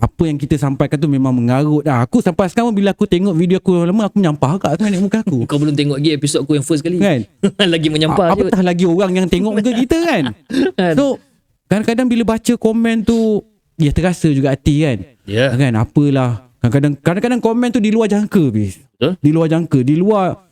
apa yang kita sampaikan tu memang mengarut dah. Aku sampai sekarang bila aku tengok video aku lama, aku menyampah kat sebenarnya muka aku. Kau belum tengok lagi episod aku yang first kali kan. Lagi menyampah je. Apatah lagi orang yang tengok muka kita kan. So kadang-kadang bila baca komen tu, ya terasa juga hati kan. Kan apalah. Kadang-kadang komen tu di luar jangka bis. Di luar jangka, di luar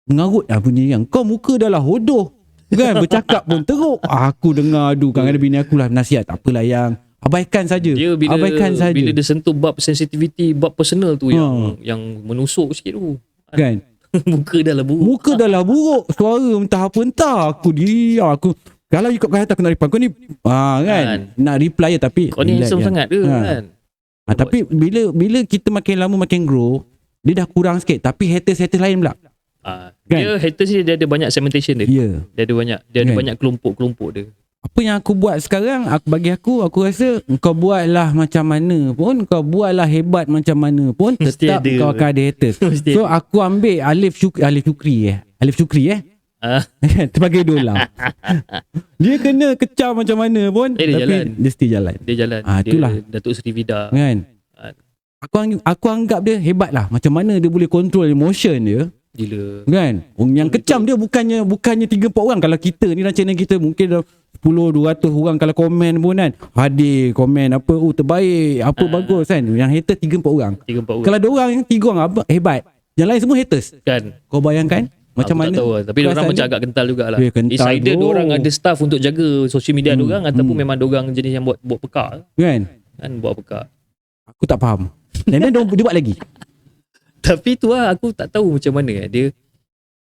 mengarut lah bunyi yang kau muka dah lah hodoh. Kan bercakap pun teruk. Aku dengar kadang-kadang bini aku lah nasihat, tak apalah yang abaikan saja. Abaikan saja. Bila dia sentuh bab sensitivity, bab personal tu yang menusuk sikit tu. Kan. Muka dah lah buruk. Suara entah aku kalau ikut kata aku nak reply kau ni kan nak reply je, tapi kau ni handsome sangat ke kan. Tapi bila kita makin lama makin grow, dia dah kurang sikit, tapi haters lain pula. Kan? Dia haters ni dia ada banyak segmentation dia. Dia ada banyak kelompok-kelompok dia. Apa yang aku buat sekarang, bagi aku rasa kau buatlah macam mana pun, kau buatlah hebat macam mana pun, tetap kau akan ada haters. So aku ambil Alif Syukri sebagai idola. Dia kena kecam macam mana pun, tapi dia still jalan. Itulah Datuk Seri Vida kan. Aku anggap dia hebat lah. Macam mana dia boleh control emotion dia. Gila kan. Yang kecam dia bukannya 3-4 orang. Kalau kita ni dalam channel kita mungkin 10-200 orang kalau komen pun kan, hadir komen apa terbaik, apa bagus kan. Yang haters 3-4 orang. Kalau 2 orang, 3 orang hebat, yang lain semua haters kan. Kau bayangkan macam mana tahu, tapi diorang macam agak kental jugalah. It's either diorang ada staff untuk jaga social media diorang, ataupun memang diorang jenis yang buat pekak kan, buat pekak. Aku tak faham. Dan dia buat lagi. Tapi tu lah, aku tak tahu macam mana dia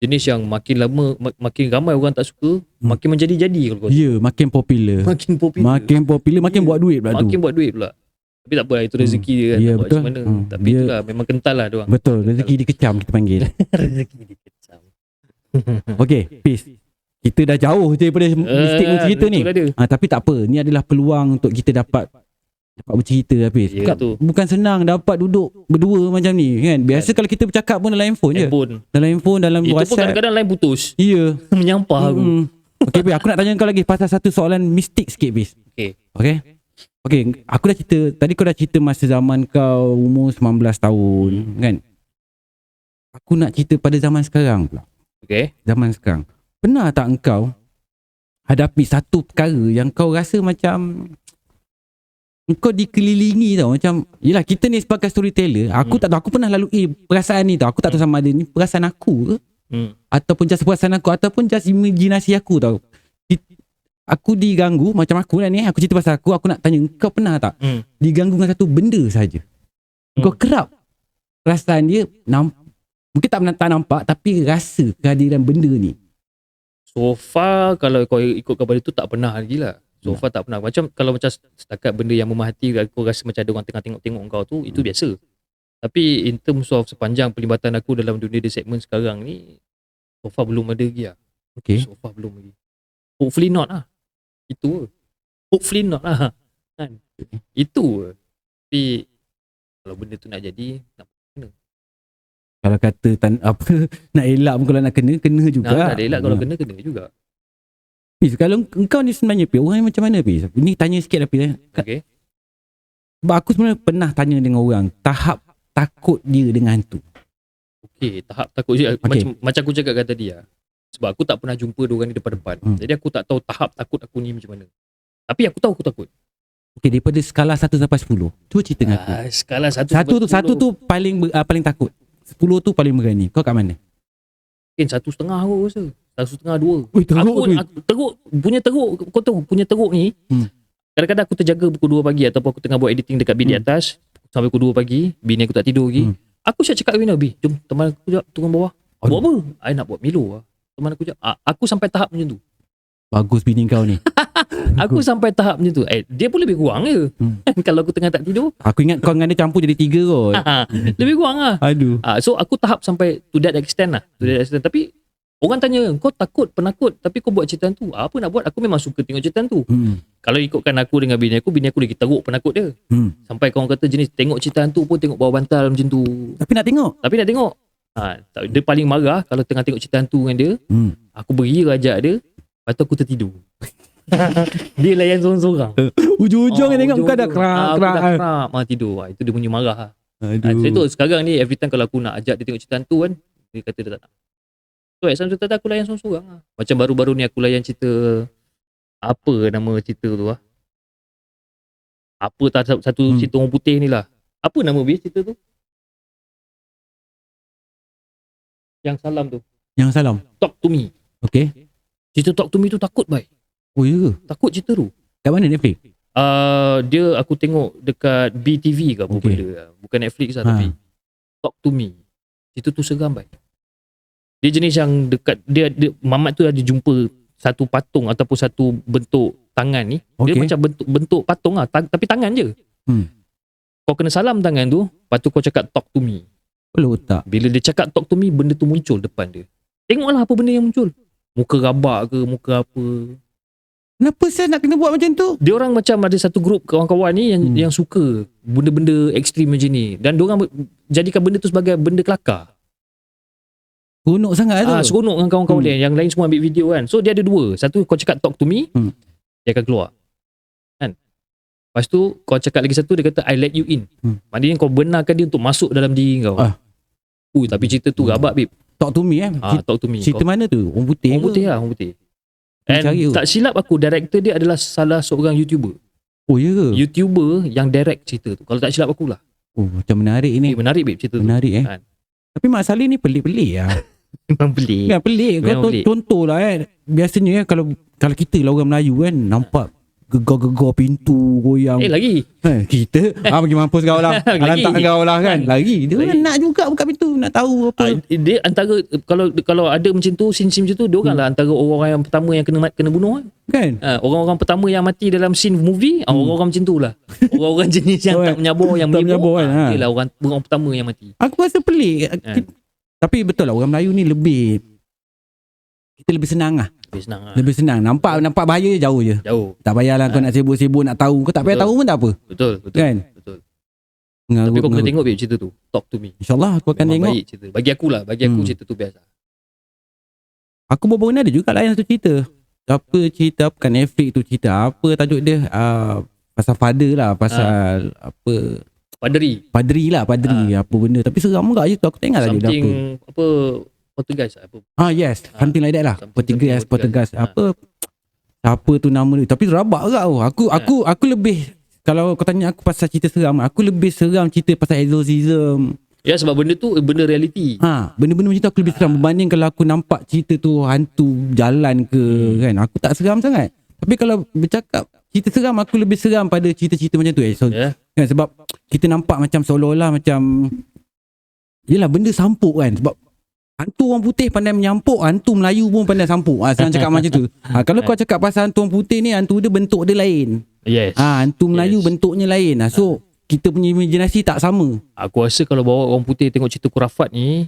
jenis yang makin lama makin ramai orang tak suka, makin menjadi-jadi kalau kau. Makin popular, makin buat duit pula. Tapi tak apa lah, itu rezeki dia kan. Buat macam mana. Tapi itulah, memang kental lah diorang. Betul, rezeki dikecam kita panggil. Rezeki dikecam. Okay, peace. Kita dah jauh daripada mistik cerita ni. Tapi tak apa, ni adalah peluang untuk kita dapat bercerita habis. Bukan senang dapat duduk berdua macam ni kan. Biasa kalau kita bercakap pun dalam handphone je. Dalam handphone, dalam itu WhatsApp. Itu pun kadang-kadang line putus. Menyampah aku. Okay, aku nak tanya kau lagi pasal satu soalan mistik sikit bis. Okay, aku dah cerita tadi, kau dah cerita masa zaman kau umur 19 tahun kan. Aku nak cerita pada zaman sekarang pula. Zaman sekarang, pernah tak engkau hadapi satu perkara yang kau rasa macam kau dikelilingi tau, macam yelah kita ni sebagai storyteller, aku tak tahu, aku pernah lalui perasaan ni tau. Aku tak tahu sama ada ni perasaan aku ke, ataupun just perasaan aku, ataupun just imajinasi aku tau. Aku diganggu macam aku ni, aku cerita pasal aku nak tanya kau pernah tak diganggu dengan satu benda saja. Kau kerap perasaan dia mungkin tak nampak, tapi rasa kehadiran benda ni. So far kalau kau ikut kepada tu tak pernah lagi lah. So far tak pernah. Macam kalau macam setakat benda yang memahati aku rasa macam ada orang tengah tengok-tengok kau tu, itu biasa. Tapi in terms of sepanjang pelibatan aku dalam dunia di segmen sekarang ni, so far belum ada lagi lah. Okay. So far belum lagi. Hopefully not lah. Itu. Hopefully not lah. Kan? Itu. Tapi kalau benda tu nak jadi, nak Kalau kata nak elak pun kalau nak kena juga. nak elak kalau kena juga. Fiz, kalau engkau ni sebenarnya Fiz, orang yang macam mana Fiz? Ni tanya sikit lah Fiz. Okay. Sebab aku sebenarnya pernah tanya dengan orang tahap takut dia dengan hantu. Okay, tahap takut je. Okay. Macam aku cakap kat tadi lah. Sebab aku tak pernah jumpa diorang ni depan-depan. Jadi aku tak tahu tahap takut aku ni macam mana. Tapi aku tahu aku takut. Okay, daripada skala 1 sampai 10. Cuba cerita dengan aku. Skala 1 Satu tu paling takut. 10 tu paling berani. Kau kat mana? Mungkin 1.5 aku rasa. 1.5, 2. Ui, teruk tu. Kau tahu punya teruk ni. Kadang-kadang aku terjaga pukul 2 pagi ataupun aku tengah buat editing dekat bilik atas sampai pukul 2 pagi, bini aku tak tidur lagi. Aku siap cakap dengan Bina, jom teman aku sekejap turun bawah. Buat apa? I nak buat Milo lah. Teman aku sekejap. Aku sampai tahap macam tu. Bagus bini kau ni. Aku sampai tahap macam tu. Dia pun lebih kurang je. Kalau aku tengah tak tidur. Aku ingat kau dengan dia campur jadi 3 kot. Lebih kurang lah. Aduh. So aku tahap sampai to that extent lah. Tapi orang tanya, kau takut, penakut, tapi kau buat cerita tu. Apa nak buat? Aku memang suka tengok cerita tu. Kalau ikutkan aku dengan bini aku lagi teruk penakut dia. Sampai kau kata jenis tengok cerita tu pun tengok bawah bantal macam tu. Tapi nak tengok. Dia paling marah kalau tengah tengok cerita tu dengan dia. Aku beri rajak dia, lepas tu aku tertidur. Dia layan sorang-sorang. Ujung-ujung tengok kau dah kerak. Tidur. Itu dia punya marah. Saya tu sekarang ni every time kalau aku nak ajak dia tengok cerita tu kan, dia kata dia tak nak. So exam cerita aku layan sorang-sorang lah. Macam baru-baru ni aku layan cerita, apa nama cerita tu lah. Apa tak satu cerita orang putih ni lah. Apa nama cerita tu? Yang salam. Talk to me. Okay. Cerita Talk to me tu takut baik. Oh ya ke? Takut cerita tu. Kat mana Netflix? Dia aku tengok dekat BTV ke apa benda. Bukan Netflix lah tapi Talk to me. Cerita tu seram baik. Dia jenis yang dekat dia Mamat tu ada jumpa satu patung ataupun satu bentuk tangan ni. Dia macam bentuk patung lah tapi tangan je. Kau kena salam tangan tu, lepas tu kau cakap talk to me. Kalau tak. Bila dia cakap talk to me, benda tu muncul depan dia. Tengoklah apa benda yang muncul. Muka rabak ke, muka apa. Kenapa saya nak kena buat macam tu? Dia orang macam ada satu grup kawan-kawan ni yang suka benda-benda ekstrim macam ni. Dan dia orang jadikan benda tu sebagai benda kelakar. Seronok sangat tu. Seronok dengan kawan-kawan dia. Yang lain semua ambil video kan. So dia ada dua. Satu kau cakap talk to me, dia akan keluar. Kan? Lepas tu kau cakap lagi satu, dia kata I let you in. Maknanya kau benarkan dia untuk masuk dalam diri kau. Tapi cerita tu rabak babe. Talk to me Talk to me. Cerita mana tu? Orang putih Orang putih lah, orang putih. And tak silap aku, director dia adalah salah seorang YouTuber. Oh ya ke? YouTuber yang direct cerita tu. Kalau tak silap aku lah. Oh macam menarik ni. Menarik babe cerita menarik, tu. Menarik Tapi masalah ni pelik-pelik lah. Memang pelik. Kan pelik. Kau contoh lah biasanya kalau kita lah orang Melayu kan, nampak gegar-gegar pintu goyang. Lagi. Kita bagi mampus kau lah. Lantak kau lah kan. Lagi. Dia orang nak juga buka pintu, nak tahu apa. Dia antara kalau ada macam tu, scene macam tu, dia orang lah antara orang-orang yang pertama yang kena bunuh kan. Orang-orang pertama yang mati dalam scene movie, orang-orang macam tu lah. Orang-orang jenis yang tak menyabar, yang menyabar kan. Dia lah orang pertama yang mati. Aku rasa pelik. Tapi betul lah, orang Melayu ni kita lebih senang lah. Lebih senang. Nampak bahaya jauh je. Tak payahlah kau nak sibuk-sibuk nak tahu. Kau tak payah tahu pun tak apa. Betul. Kan? Betul. Tapi kau kena tengok babe cerita tu. Talk to me. InsyaAllah aku akan tengok. Baik cerita. Bagi aku cerita tu biasa. Aku baru ni ada juga lah yang satu cerita. Apa cerita, bukan Netflix tu cerita. Apa tajuk dia? Pasal father lah. Pasal apa? Padri. Apa benda. Tapi seram juga je tu. Aku tengok lagi. Something apa? Portuguese apa? Yes, something like that lah. Portuguese. Apa? Siapa tu nama dia? Tapi rabak juga aku lebih, kalau kau tanya aku pasal cerita seram, aku lebih seram cerita pasal exorcism. Ya, sebab benda tu benda realiti. Benda-benda macam tu aku lebih seram berbanding kalau aku nampak cerita tu hantu jalan ke kan. Aku tak seram sangat. Tapi kalau bercakap cerita seram, aku lebih seram pada cerita-cerita macam tu kan, sebab kita nampak macam seolah-olah macam yelah benda sampuk kan, sebab hantu orang putih pandai menyampuk, hantu Melayu pun pandai sampuk. Senang cakap macam tu. Kalau kau cakap pasal hantu orang putih ni, hantu dia bentuk dia lain. Yes. Hantu Melayu bentuknya lain. So kita punya imaginasi tak sama. Aku rasa kalau bawa orang putih tengok cerita kurafat ni,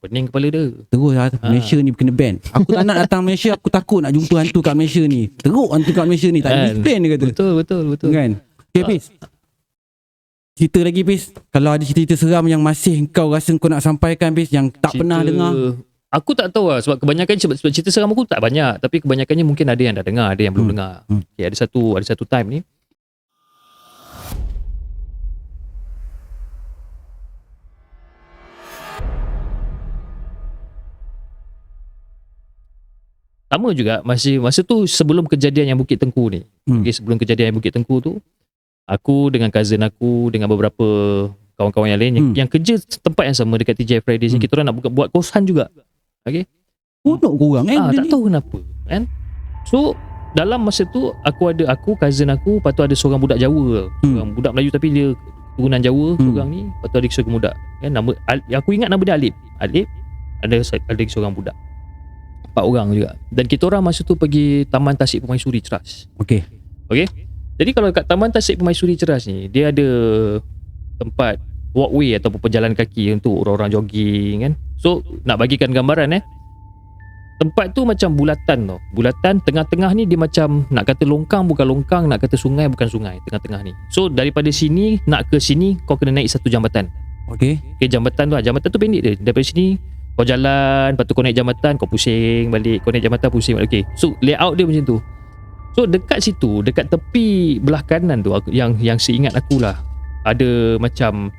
pening kepala dia. Terus Malaysia ni kena ban. Aku tak nak datang Malaysia, aku takut nak jumpa hantu kat Malaysia ni. Teruk hantu kat Malaysia ni, tak habis plan dia kata. Betul. Kan? Okay, Pis. Cerita lagi, Pis. Kalau ada cerita seram yang masih kau rasa kau nak sampaikan, Pis, yang tak pernah dengar. Aku tak tahu lah, sebab kebanyakan sebab cerita seram aku tak banyak, tapi kebanyakannya mungkin ada yang dah dengar, ada yang belum dengar. Okay, ada satu time ni. Sama juga masa tu sebelum kejadian yang Bukit Tengku ni. Okay, sebelum kejadian yang Bukit Tengku tu, aku dengan cousin aku dengan beberapa kawan-kawan yang lain yang kerja tempat yang sama dekat TGI Fridays ni, kita orang nak buat kosan juga. Okey. Kodok korang tak tahu kenapa kan. So dalam masa tu aku, cousin aku, lepas tu ada seorang budak Jawa, seorang budak Melayu tapi dia turunan Jawa, seorang ni, lepas tu ada seorang budak kan, nama aku ingat nama dia Alip, ada seorang budak. 4 orang juga. Dan kita orang masa tu pergi Taman Tasik Permaisuri Ceras. Okey. Jadi kalau kat Taman Tasik Permaisuri Ceras ni, dia ada tempat walkway ataupun pejalan kaki untuk orang-orang jogging kan. So nak bagikan gambaran tempat tu macam bulatan tau. Bulatan, tengah-tengah ni dia macam nak kata longkang bukan longkang, nak kata sungai bukan sungai, tengah-tengah ni. So daripada sini nak ke sini kau kena naik satu jambatan. Okey, jambatan tu pendek dia. Daripada sini kau jalan, lepas tu kau naik jambatan, kau pusing balik, kau naik jambatan pusing balik. Okay, so layout dia macam tu. So dekat situ, dekat tepi belah kanan tu, yang seingat aku lah, ada macam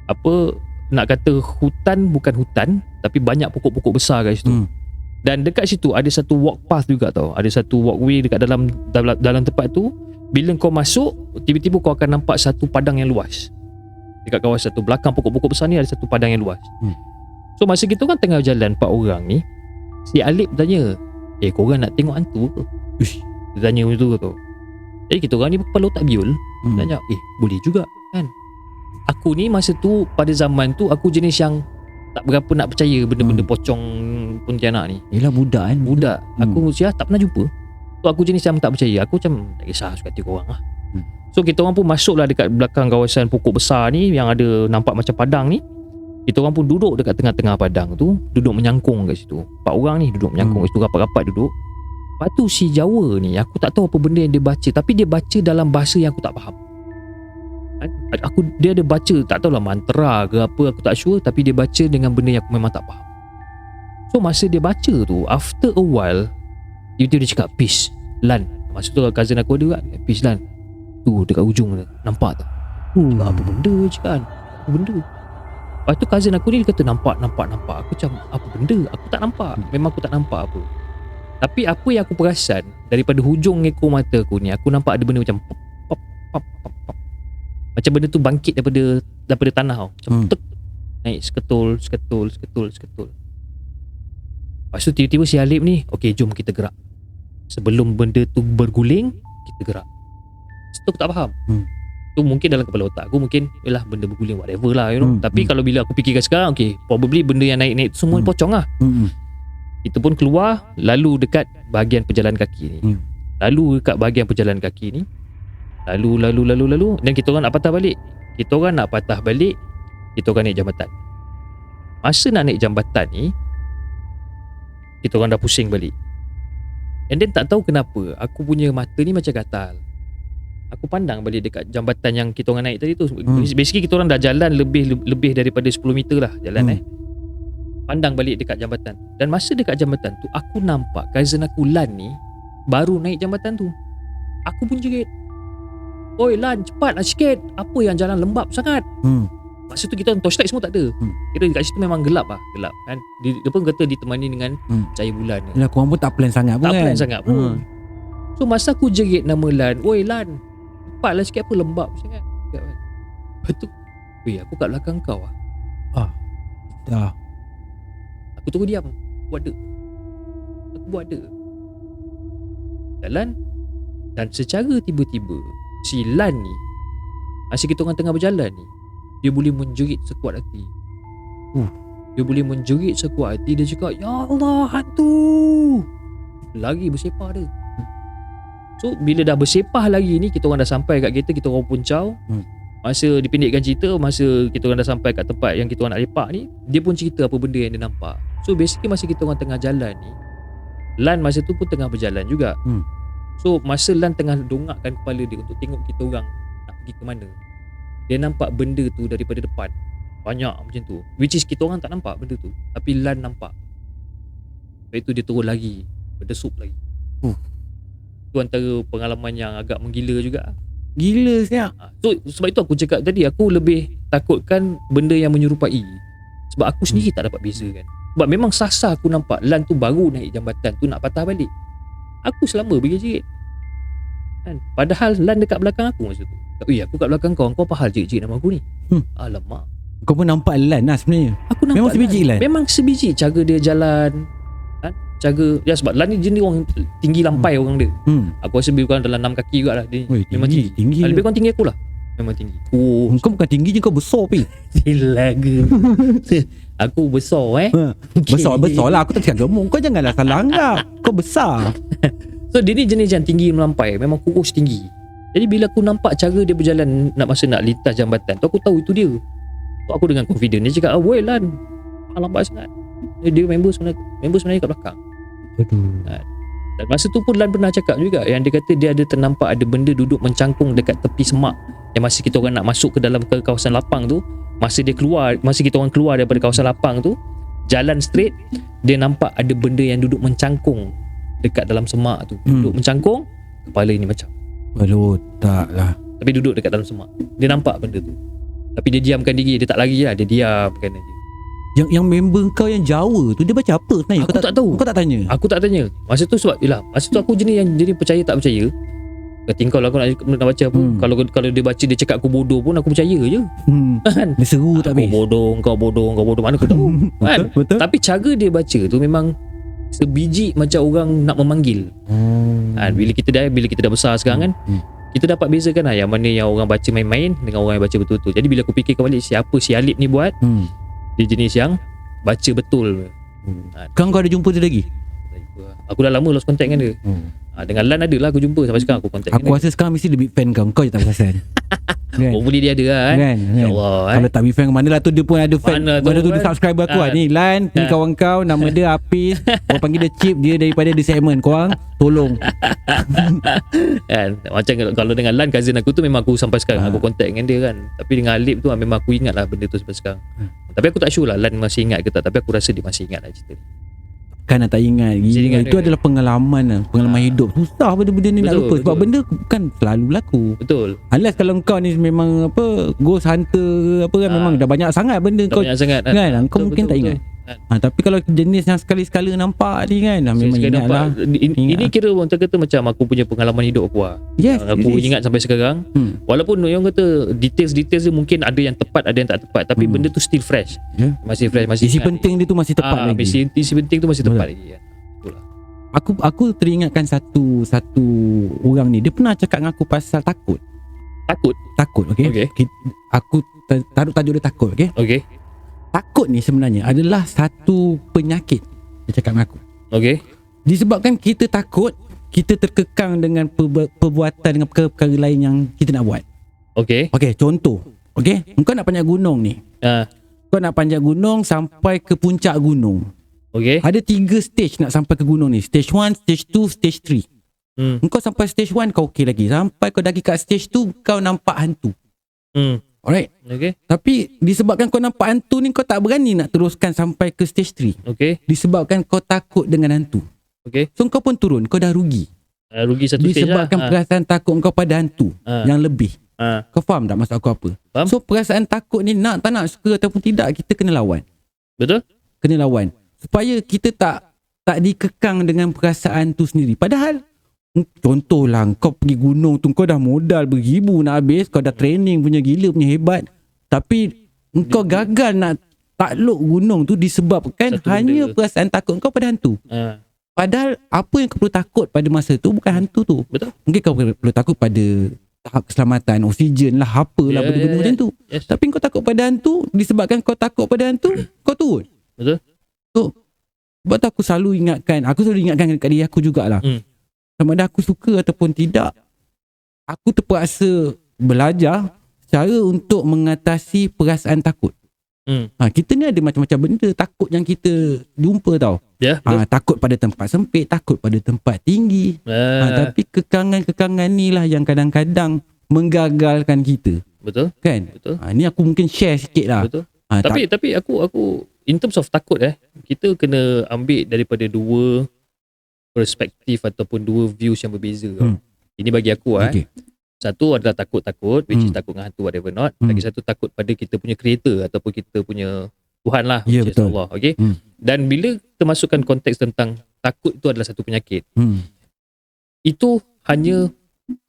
apa, nak kata hutan bukan hutan, tapi banyak pokok-pokok besar kat situ. Dan dekat situ ada satu walk path juga tau. Ada satu walkway dekat dalam tempat tu. Bila kau masuk, tiba-tiba kau akan nampak satu padang yang luas. Dekat kawasan tu, belakang pokok-pokok besar ni ada satu padang yang luas. So masa kita kan tengah jalan 4 orang ni, si Alip tanya, korang nak tengok hantu ke? Dia tanya macam tu tau. Jadi kita orang ni kepala otak biol, tanya, boleh juga kan. Aku ni masa tu, pada zaman tu, aku jenis yang tak berapa nak percaya benda-benda pocong Pontianak ni. Yelah budak kan. Budak. Aku tak pernah jumpa. So aku jenis yang tak percaya. Aku macam tak kisah suka hati korang lah. So kita orang pun masuklah dekat belakang kawasan pokok besar ni, yang ada nampak macam padang ni. Kita orang pun duduk dekat tengah-tengah padang tu, duduk menyangkung kat situ. 4 orang ni duduk menyangkung kat situ, rapat-rapat duduk. Lepas tu si Jawa ni, aku tak tahu apa benda yang dia baca, tapi dia baca dalam bahasa yang aku tak faham. Dia ada baca, tak tahulah mantra ke apa, aku tak sure, tapi dia baca dengan benda yang aku memang tak faham. So masa dia baca tu, after a while, tiba-tiba dia cakap, "Peace, Lan." Masa tu cousin aku ada kan, "Peace, Lan." Tu dekat ujung tu, nampak tak? Apa benda cakap kan? Apa benda? Lepas tu cousin aku ni dia kata nampak. Aku macam apa benda? Aku tak nampak. Memang aku tak nampak apa. Tapi apa yang aku perasan daripada hujung ekor mata aku ni, aku nampak ada benda macam pop, pop, pop, pop, pop. Macam benda tu bangkit daripada tanah tau. Macam tek, naik seketul. Lepas tu tiba-tiba si Alip ni, okey jom kita gerak. Sebelum benda tu berguling, kita gerak. Situ aku tak faham. Tu mungkin dalam kepala otak aku mungkin yalah benda berguling whatever lah, you know. Tapi kalau bila aku fikirkan sekarang, okay, probably benda yang naik-naik tu semua pocong lah. Kita pun keluar, lalu dekat bahagian pejalan kaki ni. Lalu dekat bahagian pejalan kaki ni, lalu dan kita orang nak patah balik. Kita orang naik jambatan. Masa nak naik jambatan ni, kita orang dah pusing balik. And then tak tahu kenapa aku punya mata ni macam gatal. Aku pandang balik dekat jambatan yang kita orang naik tadi tu. Basically kita orang dah jalan lebih daripada 10 meter lah jalan Pandang balik dekat jambatan. Dan masa dekat jambatan tu, aku nampak cousin aku Lan ni baru naik jambatan tu. Aku pun jerit, "Oi Lan, cepatlah sikit. Apa yang jalan lembab sangat?" Masa tu kita torchlight semua tak ada. Kira dekat situ memang gelap kan. Dia pun kata ditemani dengan cahaya bulan. Yalah korang pun tak plan sangat pun kan. Tak plan sangat pun. So masa aku jerit nama Lan, "Oi Lan, cepatlah sikit, apa lembab sangat." Lepas tu, aku kat belakang kau lah. Dah. Aku tunggu diam. Aku buat ada. Jalan. Dan secara tiba-tiba, si Lan ni, masa kita orang tengah berjalan ni, dia boleh menjerit sekuat hati. Dia boleh menjerit sekuat hati. Dia cakap, "Ya Allah, hantu!" Lagi bersepah dia. So bila dah bersepah lagi ni, kita orang dah sampai kat kereta, kita orang puncau. Masa dipendekkan cerita, masa kita orang dah sampai kat tempat yang kita orang nak lepak ni, dia pun cerita apa benda yang dia nampak. So basically masa kita orang tengah jalan ni, Lan masa tu pun tengah berjalan juga. So masa Lan tengah dongakkan kepala dia untuk tengok kita orang nak pergi ke mana, dia nampak benda tu daripada depan. Banyak macam tu. Which is kita orang tak nampak benda tu, tapi Lan nampak. Lepas tu dia turun lagi, berdesuk lagi. Tu antara pengalaman yang agak menggila juga. Gila siap. So sebab itu aku cakap tadi, aku lebih takutkan benda yang menyerupai. Sebab aku sendiri tak dapat bezakan. Sebab memang sasa aku nampak Lan tu baru naik jambatan tu nak patah balik. Aku selama berjerit kan. Padahal Lan dekat belakang aku masa tu. Aku kat belakang kau apa hal jerit nama aku ni? Alamak. Kau pun nampak Lan lah sebenarnya. Aku nampak Memang sebiji Lan. Memang sebiji cara dia jalan kan? Cara ya, sebab Lan ni jenis orang tinggi lampai orang dia. Aku rasa lebih kurang dalam 6 kaki juga lah dia. Weh, Memang tinggi. Lebih kurang tinggi aku lah. Memang tinggi. Kau bukan tinggi je, kau besar pi. Silaga. Aku besar Besar lah. Aku tak cakap gemuk. Kau janganlah salah anggap. Kau besar. So dia ni jenis yang tinggi melampai. Memang kurus tinggi. Jadi bila aku nampak cara dia berjalan nak lintas jambatan tu, aku tahu itu dia. So aku dengan confident dia cakap, "Woi Lan, lambat sangat." Dia member sebenarnya kat belakang. Dan masa tu pun Lan pernah cakap juga yang dia kata dia ada ternampak ada benda duduk mencangkung dekat tepi semak. Yang masa kita orang nak masuk ke dalam ke kawasan lapang tu, masa kita orang keluar daripada kawasan lapang tu, jalan straight, dia nampak ada benda yang duduk mencangkung dekat dalam semak tu. Duduk mencangkung, kepala ni macam. Aduh, tak lah. Tapi duduk dekat dalam semak. Dia nampak benda tu. Tapi dia diamkan diri, dia tak lari lah, dia diamkan aja. Yang member kau yang Jawa tu dia baca apa sebenarnya? Aku tak tahu. Kau tak tanya? Aku tak tanya. Masa tu sebab masa tu aku jenis yang jadi percaya tak percaya. Tingkau lah aku nak baca apa. Kalau dia baca dia cakap aku bodoh pun aku percaya je. Kan? Dia seru tak habis. Kau bodoh, mana aku tahu. Kan? Betul. Tapi cara dia baca tu memang sebiji macam orang nak memanggil. Kan? Bila kita dah besar sekarang kan, kita dapat bezakan lah yang mana yang orang baca main-main dengan orang yang baca betul-betul. Jadi bila aku fikirkan balik siapa si Alip ni buat, dia jenis yang baca betul. Sekarang kau ada jumpa dia lagi? Aku dah lama lost contact dengan dia. Dengan Lan ada lah aku jumpa sampai sekarang aku contact. Aku rasa sekarang mesti dia big fan kau. Kau je tak perasan. Kan? Hopefully dia ada lah kan. Ya Allah. Kalau tak big fan ke mana lah tu, dia pun ada fan. Mana tu dia subscriber aku lah. Ni Lan, ni kawan kau, nama dia Hafiz. Kau panggil dia Chip, dia daripada The Segment. Korang tolong. Kan? Macam kalau dengan Lan, cousin aku tu memang aku sampai sekarang aku contact dengan dia kan. Tapi dengan Alip tu memang aku ingat lah benda tu sampai sekarang. Tapi aku tak sure lah Lan masih ingat ke tak. Tapi aku rasa dia masih ingat lah cerita ni. Kan tak ingat. Itu adalah pengalaman lah. Pengalaman hidup. Susah benda-benda ni nak lupa. Sebab benda kan selalu berlaku. Betul. Unless kalau kau ni memang ghost hunter ke apa kan, memang dah banyak sangat benda kau banyak sangat kan. Kau mungkin tak ingat. Tapi kalau jenis yang sekali-sekala nampak ni kan, memang ingat lah. Ini kira orang kata macam aku punya pengalaman hidup aku lah. Yes, aku ingat sampai sekarang. Walaupun orang kata details-details dia mungkin ada yang tepat, ada yang tak tepat, tapi benda tu still fresh. Masih fresh, masih isi penting dia tu masih tepat lagi. Isi penting tu masih tepat lagi. Itulah. Aku teringatkan satu orang ni, dia pernah cakap dengan aku pasal takut. Takut, okey. Aku taruh tajuk dia takut, okey. Okey. Takut ni sebenarnya adalah satu penyakit, dia cakap dengan aku. Okey. Disebabkan kita takut, kita terkekang dengan perbuatan dengan perkara-perkara lain yang kita nak buat. Okey. Okey, contoh. Okey, engkau nak panjat gunung ni. Kau nak panjat gunung sampai ke puncak gunung. Okey. Ada 3 stage nak sampai ke gunung ni. Stage 1, stage 2, stage 3. Engkau sampai stage 1 kau okey lagi. Sampai kau dah pergi kat stage 2 kau nampak hantu. Alright. Okey. Tapi disebabkan kau nampak hantu ni, kau tak berani nak teruskan sampai ke stage 3. Okey. Disebabkan kau takut dengan hantu. Okey. So kau pun turun, kau dah rugi. Rugi satu stage lah. Disebabkan perasaan takut kau pada hantu yang lebih. Kau faham tak maksud aku apa? Faham. So perasaan takut ni tak nak suka ataupun tidak, kita kena lawan. Betul? Kena lawan. Supaya kita tak dikekang dengan perasaan tu sendiri. Padahal contohlah kau pergi gunung tu, kau dah modal beribu nak habis, kau dah training punya gila, punya hebat, tapi kau gagal nak takluk gunung tu disebabkan hanya perasaan takut kau pada hantu. Padahal apa yang kau perlu takut pada masa tu bukan hantu tu. Betul. Mungkin kau perlu takut pada tahap keselamatan, oksigen lah, apalah benda-benda macam tu. Tapi kau takut pada hantu, disebabkan kau takut pada hantu, kau turun. Betul. So sebab tu aku selalu ingatkan kat diri aku jugalah. Sama ada aku suka ataupun tidak, aku terpaksa belajar cara untuk mengatasi perasaan takut. Kita ni ada macam-macam benda takut yang kita jumpa tau. Takut pada tempat sempit, takut pada tempat tinggi. Tapi kekangan-kekangan ni lah yang kadang-kadang menggagalkan kita. Betul. Kan? Betul. Ni aku mungkin share sikit lah. Betul. Tapi aku in terms of takut kita kena ambil daripada dua perspektif ataupun dua views yang berbeza. Ini bagi aku Okay. Satu adalah takut-takut, which is takut dengan hantu whatever not. Lagi satu takut pada kita punya creator ataupun kita punya Tuhan lah, Ya, which is betul. Allah. Okay? Dan bila kita masukkan konteks tentang takut itu adalah satu penyakit, itu hanya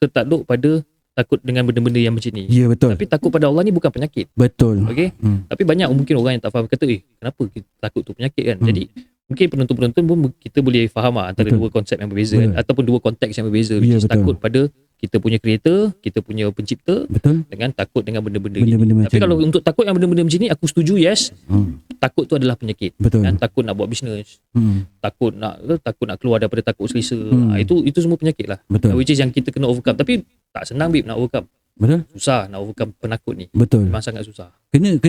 tertakluk pada takut dengan benda-benda yang macam ni. Ya, betul. Tapi takut pada Allah ni bukan penyakit. Betul. Okay? Tapi banyak mungkin orang yang tak faham, kata kenapa kita takut tu penyakit kan. Jadi mungkin penonton-penonton pun kita boleh faham antara Betul. dua konsep yang berbeza kan? Ataupun dua konteks yang berbeza, which is betul. takut pada kita punya creator, kita punya pencipta, Betul. dengan takut dengan benda-benda Benda-benda ni. Tapi macam kalau ni. untuk takut yang benda-benda macam ni, aku setuju, yes. Takut tu adalah penyakit. Betul. Kan? Takut nak buat bisnes, takut nak keluar daripada takut selesa. Itu semua penyakit lah. Betul. Which is yang kita kena overcome. Tapi tak senang Bib nak overcome. Betul. Susah nak overcome penakut ni. Betul. Memang sangat susah. Kena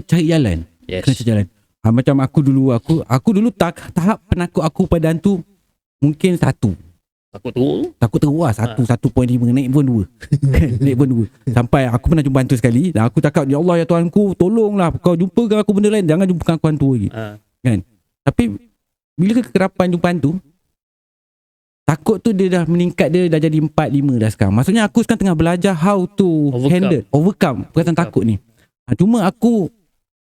cari jalan. Yes. Kena cari jalan. Macam aku dulu tahap penakut aku pada hantu mungkin 1. Takut teruk lah. 1.5 naik pun 2. Naik pun 2. Sampai aku pernah jumpa hantu sekali dan aku cakap, ya Allah ya Tuhanku, tolonglah kau jumpakan aku benda lain, jangan jumpakan aku hantu lagi. Kan? Tapi bila kekerapan jumpa hantu, takut tu dia dah meningkat, dia dah jadi 4-5 dah sekarang. Maksudnya aku sekarang tengah belajar how to overcome perasaan takut ni. Cuma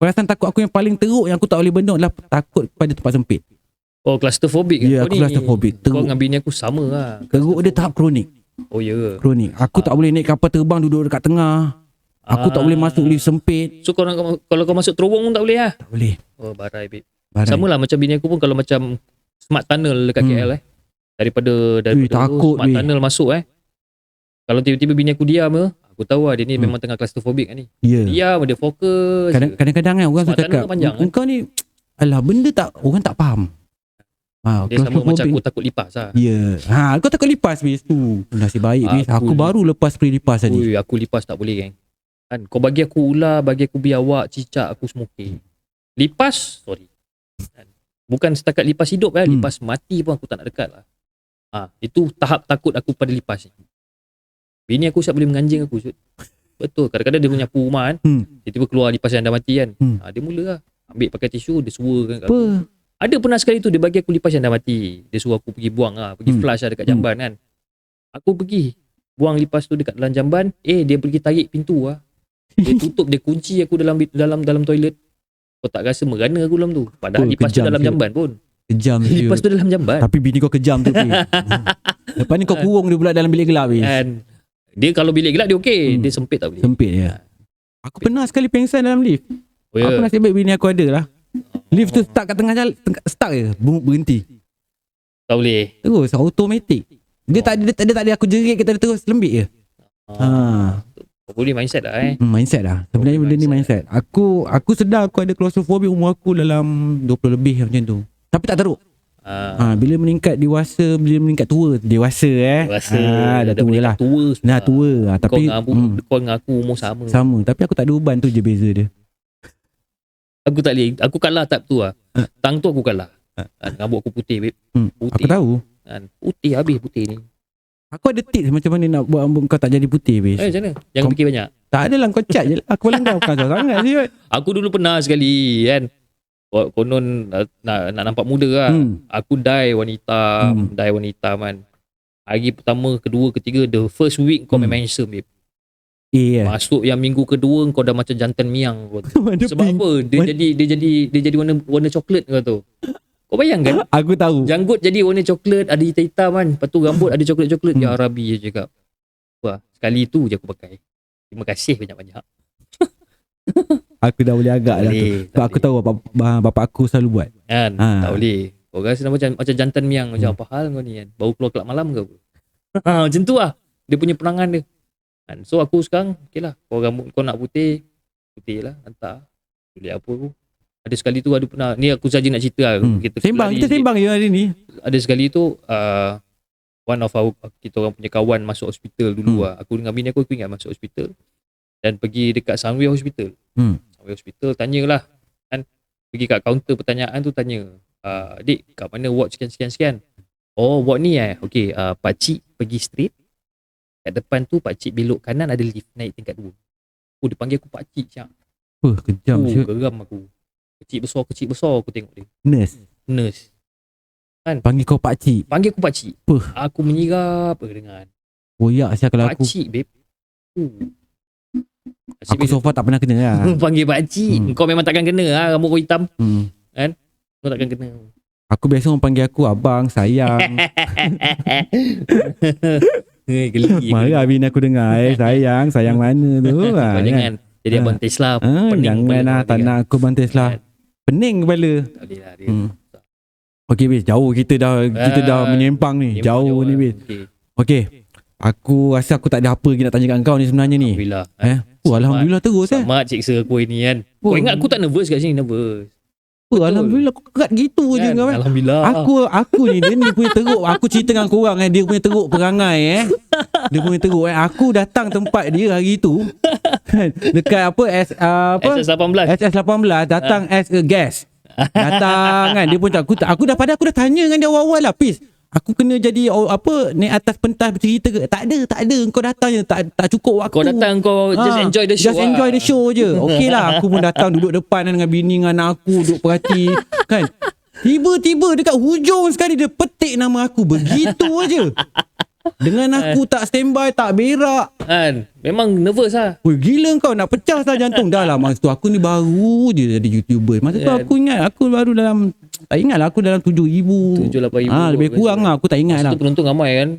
perasaan takut aku yang paling teruk yang aku tak boleh bendung adalah takut pada tempat sempit. Oh, claustrophobic Ya, kau aku ni. claustrophobic. Kau Teruk. dengan bini aku sama lah. Teruk dia tahap kronik. Oh ya. Kronik. Aku tak boleh naik kapal terbang duduk dekat tengah. Aku tak boleh masuk lift sempit. So kalau kau masuk terowong pun tak boleh lah. Tak boleh. Oh, barai Bib. Barai. Sama lah macam bini aku pun kalau macam smart tunnel dekat KL daripada takut, smart weh. tunnel masuk kalau tiba-tiba bini aku diam aku tahu lah dia ni memang tengah claustrophobic kan ni. Ya. Diam, dia fokus. Kadang-kadang kan orang tu Smart tunnel cakap, panjang, kau ni alah benda tak orang tak faham. Dia sama macam claustrophobic. aku takut lipas lah. Ya. Kau takut lipas bis tu. Nasib baik bis. Aku Aku- baru lepas spray lipas tadi. Ui, aku lipas tak boleh kan. Kau bagi aku ular, bagi aku biawak, cicak, aku semua okey. Lipas, sorry. Kan? Bukan setakat lipas hidup lipas mati pun aku tak nak dekat lah. Itu tahap takut aku pada lipas ni. Bini aku siap boleh menganjing aku. Syut. Betul. Kadang-kadang dia menyapu rumah kan. Tiba-tiba keluar lipas yang dah mati kan. Dia mula lah. Ambil pakai tisu, dia suruhkan kat aku. Apa? Ada pernah sekali tu dia bagi aku lipas yang dah mati. Dia suruh aku pergi buang lah. Pergi flush lah dekat jamban kan. Aku pergi. Buang lipas tu dekat dalam jamban. Dia pergi tarik pintu lah. Dia tutup, dia kunci aku dalam toilet. Kau tak rasa merana aku dalam tu. Padahal lipas tu kejam dalam siut. jamban pun. Kejam je. Lipas tu dalam jamban. Tapi bini kau kejam tu. Pi. Lepas ni kau kurung dia pula dalam bilik gelap bis. And dia kalau bilik gelap dia okey. Dia sempit tak boleh. Sempit ya. Aku pernah sekali pengsan dalam lift. Oh, ya. Aku nasib baik bini aku ada lah. Lift tu start kat tengah jalan, start je, berhenti. Tak boleh. Terus automatic. Dia tak ada aku jerit, kita terus lembik je. Kau boleh mindset lah Mindset lah. Sebenarnya benda ni mindset. Aku sedar aku ada claustrophobic, umur aku dalam 20 lebih macam tu. Tapi tak teruk. Bila meningkat dewasa, bila meningkat tua, dewasa dah tua lah. Dah tua. Tapi kau dengan aku umur sama. sama. Tapi aku tak ada uban, tu je beza dia. Aku tak boleh. Aku kalah tahap tu lah. Tang tu aku kalah. Rambut aku putih, babe. Aku Putih. tahu. Putih habis putih ni. Aku ada tips macam mana nak buat rambut kau tak jadi putih, bis. Macam mana? Jangan fikir banyak. Tak adalah, kau cat je lah. Aku paling kau bukan sangat siut. Aku dulu pernah sekali kan. Konon nak nampak muda lah. Aku dye wanita man. Hari pertama, kedua, ketiga, the first week kau memang handsome, babe. Masuk yang minggu kedua kau dah macam jantan miang kau tu. Sebab apa? Dia jadi warna coklat kau tu. Kau bayangkan? Aku tahu. Janggut jadi warna coklat, ada hitam-hitam kan. Lepas tu rambut ada coklat-coklat. Ya Arabi je cakap. Wah, sekali tu je aku pakai. Terima kasih banyak-banyak. Aku dah boleh agak dah tu. Sebab aku tahu bapak aku selalu buat. Kan? Tak boleh. Kau rasa macam jantan miang. Macam apa hal kau ni kan? Baru keluar kelab malam ke apa? Macam tu lah. Dia punya perangan dia. Kan? So aku sekarang, okay lah. Kau rambut kau nak putih lah. Hantar. Boleh apa pun. Ada sekali tu ada pernah, ni aku saja nak cerita lah. Sembang, kita sembang je hari ni. Ada sekali tu one of our, kita orang punya kawan masuk hospital dulu lah. Aku dengan bini aku ingat masuk hospital dan pergi dekat Sunway Hospital. Sunway Hospital, tanyalah kan, pergi kat kaunter pertanyaan tu, tanya, Dik, kat mana ward sekian-sekian-sekian? Oh, ward ni okay, pakcik pergi straight, kat depan tu pakcik belok kanan, ada lift naik tingkat 2. Oh, dia panggil aku pakcik siap. Kejam siut. Geram aku. Kecil besar aku tengok dia. Nurse. Kan? Panggil kau pakcik. Panggil aku pakcik. Aku menyirap dengan. Boyak siap kalau aku. Pakcik, babe. Aku so far tak pernah kena lah. Panggil pakcik. Kau memang takkan kena lah, rambut kau hitam. Kan? Kau takkan kena. Aku biasa orang panggil aku abang, sayang. Marah bini aku dengar. Sayang mana tu. Kau jangan jadi abang Tesla. Jangan lah, tak nak aku abang Tesla. Pening kepala. Tak boleh lah dia. Okay bis, jauh kita dah menyempang ni. Jauh ni bis. Okay. Aku rasa aku tak ada apa lagi nak tanya kat kau ni sebenarnya ni. Alhamdulillah. Alhamdulillah terus Selamat ciksa aku ni kan. Kau ingat aku tak nervous kat sini? Nervous. Alhamdulillah kau kerat gitu je kau kan. Alhamdulillah. Aku ni dia ni punya teruk. Aku cerita dengan korang dia punya teruk perangai Dia punya teruk Aku datang tempat dia hari tu dekat SS18. SS18 datang as a guest. Datang kan dia pun aku dah tanya dengan dia awal-awal lah, Pis. Aku kena jadi naik atas pentas bercerita ke? Tak ada. Kau datang je tak cukup waktu. Kau datang kau just enjoy the show. Just enjoy the show je. Okey lah, aku pun datang duduk depan dengan bini dengan anak aku, duduk perhati kan. Tiba-tiba dekat hujung sekali dia petik nama aku. Begitu aja. Dengan aku tak standby, tak berak. Kan? Memang nervous lah. Gila kau, nak pecah lah jantung. Dah lah masa tu aku ni baru je jadi YouTuber. Masa tu aku ingat aku baru dalam, tak ingat lah, aku dalam 7,000. 7-8,000. Lebih kurang lah, aku tak ingat lah. Masa tu penonton ramai kan.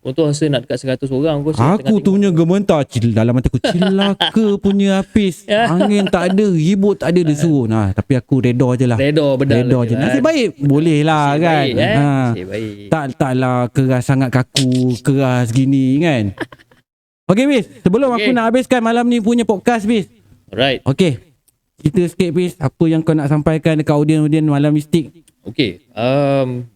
Penonton rasa nak dekat 100 orang. Aku tu punya gementar dalam mata aku. Cilaka punya Hafiz. Angin tak ada, ribut tak ada, dia suruh. Tapi aku reda je lah. Reda je. Nasib baik boleh lah kan. Nasib baik. Taklah keras sangat kaku, keras gini kan. Okay Fiz, sebelum aku nak habiskan malam ni punya podcast Fiz. Alright. Okay, cerita sikit Fiz, apa yang kau nak sampaikan dekat audien Malam Mistik? Okay,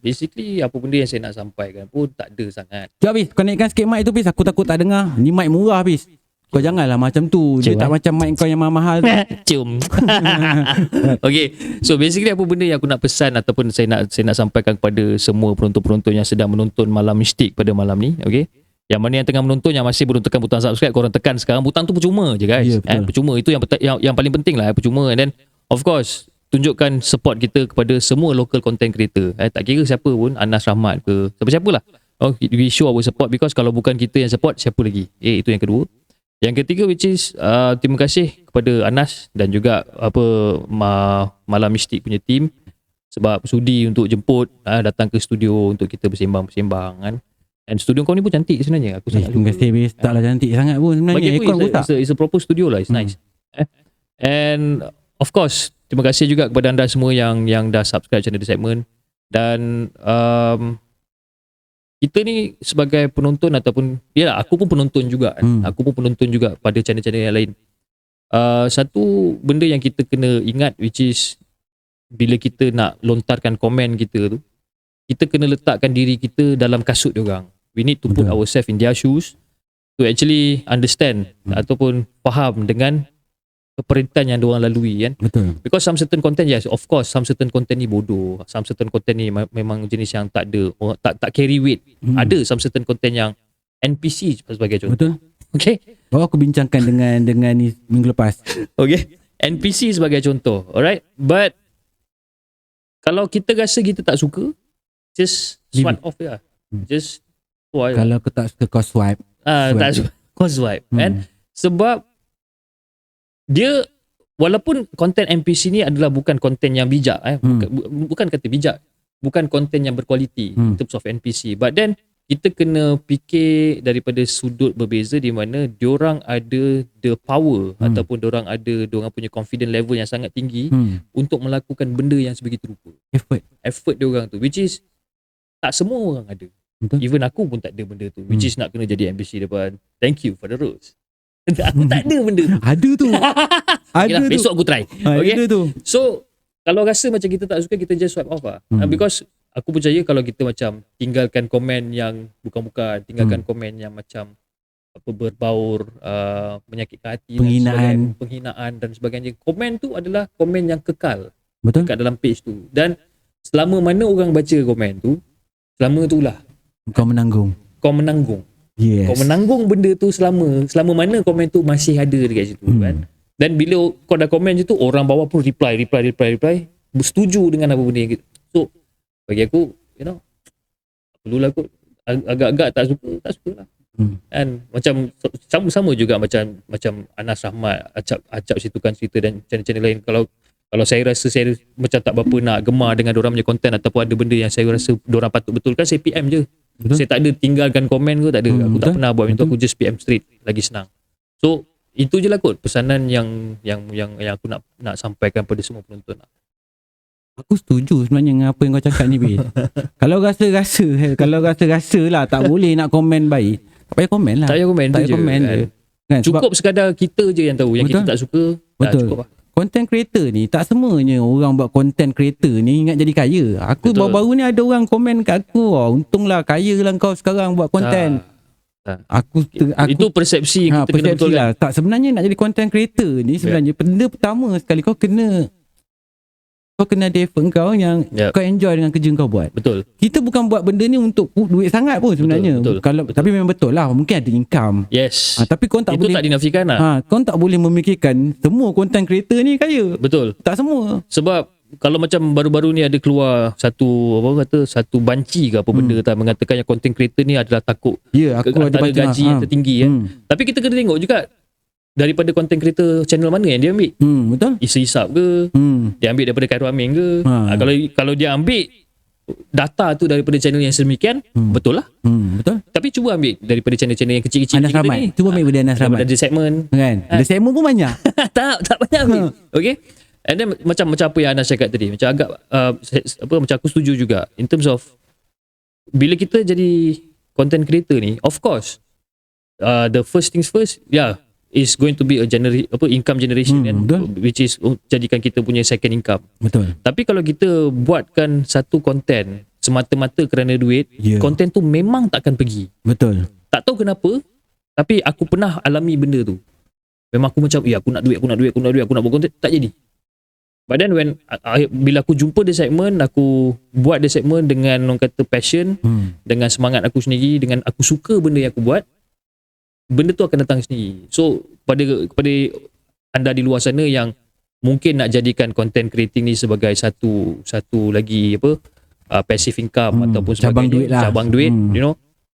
basically apa benda yang saya nak sampaikan pun tak ada sangat. Sekejap Fiz, kau naikkan sikit mic tu Fiz, aku takut tak dengar. Ni mic murah Fiz. Kau janganlah macam tu. Dia tak macam mic kau yang mahal. Cium. Okay, so basically apa benda yang aku nak pesan ataupun saya nak sampaikan kepada semua penonton-penonton yang sedang menonton Malam Mistik pada malam ni. Okay, yang mana yang tengah menonton, yang masih belum tekan butang subscribe, korang tekan sekarang. Butang tu percuma je guys. Percuma, itu yang paling penting lah, percuma. And then of course tunjukkan support kita kepada semua local content creator. Tak kira siapa pun, Anas Rahmat ke siapa-siapalah. We show our support, because kalau bukan kita yang support, siapa lagi? Itu yang kedua. Yang ketiga, which is terima kasih kepada Anas dan juga Malam Mistik punya team sebab sudi untuk jemput datang ke studio untuk kita bersembang-bersembang kan. And studio kau ni pun cantik sebenarnya. Aku sangat terima kasih Bis. Taklah cantik sangat pun sebenarnya. It's a proper studio lah. It's nice. And of course, terima kasih juga kepada anda semua yang dah subscribe channel The Segment. Dan kita ni sebagai penonton ataupun aku pun penonton juga kan. Aku pun penonton juga pada channel-channel yang lain. Satu benda yang kita kena ingat, which is bila kita nak lontarkan komen kita tu, kita kena letakkan diri kita dalam kasut diorang. We need to put ourselves in their shoes to actually understand ataupun faham dengan keperitan yang diorang lalui kan. Betul. Because some certain content, yes, of course, some certain content ni bodoh. Some certain content ni memang jenis yang tak ada, tak carry weight. Ada some certain content yang NPC sebagai contoh. Betul. Okay. Aku bincangkan dengan ni minggu lepas. Okay. NPC sebagai contoh. Alright. But kalau kita rasa kita tak suka, just swipe off je. Just kalau kau tak suka, kau swipe. Tak suka, kau swipe. Kan? Sebab dia, walaupun konten NPC ni adalah bukan konten yang bijak, bukan kata bijak, bukan konten yang berkualiti in terms of NPC, but then kita kena fikir daripada sudut berbeza di mana diorang ada the power ataupun diorang punya confident level yang sangat tinggi untuk melakukan benda yang sebegitu rupa. Effort diorang tu, which is tak semua orang ada. Betul. Even aku pun tak ada benda tu, which is nak kena jadi NPC depan thank you for the rose. Aku tak ada benda tu. Ada tu. Ada tu. Besok aku try. Okay. Ada tu. So kalau rasa macam kita tak suka, kita just swipe off lah. Because aku percaya kalau kita macam tinggalkan komen yang bukan-bukan, tinggalkan komen yang macam apa berbaur, menyakitkan hati, penghinaan dan sebagainya. Komen tu adalah komen yang kekal. Betul. Kat dalam page tu. Dan selama mana orang baca komen tu, selama itulah Kau menanggung. Yes. Kau menanggung benda tu selama mana komen tu masih ada dekat situ kan. Dan bila kau dah komen je tu, orang bawah pun reply, bersetuju dengan apa benda yang gitu. So bagi aku, perlulah kot, agak-agak tak suka lah. Kan macam sama juga macam Anas Rahmat, Acap Situkan Cerita dan channel-channel lain. Kalau saya rasa saya macam tak berapa nak gemar dengan diorang punya konten, ataupun ada benda yang saya rasa diorang patut betulkan, saya PM je. Betul. Saya tak ada tinggalkan komen ke, tak ada. Aku tak pernah buat macam tu, aku just PM straight, lagi senang. So itu je lah kot pesanan yang aku nak sampaikan pada semua penonton. Aku setuju sebenarnya dengan apa yang kau cakap ni, Bis. Kalau rasa lah tak boleh nak komen baik, tak payah komen lah. Tak payah komen je. Kan? Cukup sekadar kita je yang tahu. Yang kita tak suka, dah cukup lah. Content creator ni tak semuanya orang buat content creator ni ingat jadi kaya. Aku baru-baru ni ada orang komen kat aku, untunglah kaya lah kau sekarang buat konten. Aku itu persepsi yang kita kena betulkan. Lah. Tak, sebenarnya nak jadi content creator ni sebenarnya benda pertama sekali kau kena ada effort kau yang kau enjoy dengan kerja kau buat. Betul. Kita bukan buat benda ni untuk duit sangat pun sebenarnya. Betul. Tapi memang betul lah, mungkin ada income. Yes. Tapi kau tak itu boleh, tak dinafikan lah. Kau tak boleh memikirkan semua content creator ni kaya. Betul. Tak semua. Sebab kalau macam baru-baru ni ada keluar satu banci ke apa benda mengatakan yang content creator ni adalah takut aku ada baca gaji yang tertinggi kan. Tapi kita kena tengok juga daripada content creator channel mana yang dia ambil. Betul. Isa Isap ke, dia ambil daripada Khairul Amin ke. Kalau dia ambil data tu daripada channel yang sedemikian, betul lah. Betul. Tapi cuba ambil daripada channel-channel yang kecil-kecil Anas Rahmat ni. Cuba ambil daripada Anas Rahmat. Daripada segmen kan. Ada segmen pun banyak. tak banyak ambil. Okay. And then macam apa yang Anas cakap tadi, macam agak macam aku setuju juga in terms of bila kita jadi content creator ni, of course the first things first is going to be a income generation which is jadikan kita punya second income. Betul. Tapi kalau kita buatkan satu konten semata-mata kerana duit, konten tu memang takkan pergi. Betul. Tak tahu kenapa, tapi aku pernah alami benda tu. Memang aku macam aku nak duit, aku nak buat konten, tak jadi. But then bila aku jumpa the segment, aku buat the segment dengan orang kata passion, dengan semangat aku sendiri, dengan aku suka benda yang aku buat, benda tu akan datang sendiri. So kepada anda di luar sana yang mungkin nak jadikan content creating ni sebagai satu lagi passive income ataupun sebagainya, cabang duit,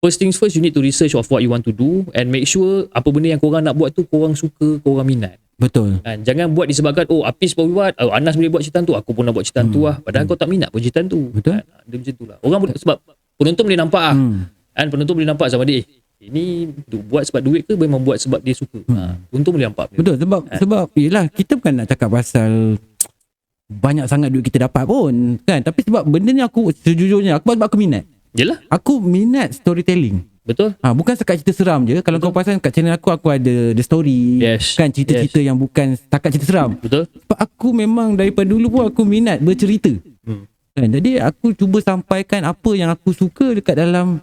first things first, you need to research of what you want to do and make sure apa benda yang korang nak buat tu korang suka, korang minat. Betul. Jangan buat disebabkan Apis boleh buat, Anas boleh buat cerita tu, aku pun nak buat cerita tu lah. Padahal kau tak minat pun cerita tu. Betul. Dia macam tu lah. Orang sebab penonton boleh nampak lah. Penonton boleh nampak sama dia, ini buat sebab duit ke memang buat sebab dia suka. Penonton boleh nampak. Betul. Sebab yelah, kita bukan nak cakap pasal banyak sangat duit kita dapat pun kan. Tapi sebab benda ni sejujurnya aku minat. Yelah. Aku minat storytelling. Betul. Bukan sekat cerita seram je. Kalau kau perasan kat channel aku ada the story. Yes. Kan cerita-cerita yang bukan setakat cerita seram. Betul. Sebab aku memang daripada dulu pun aku minat bercerita. Kan? Jadi aku cuba sampaikan apa yang aku suka dekat dalam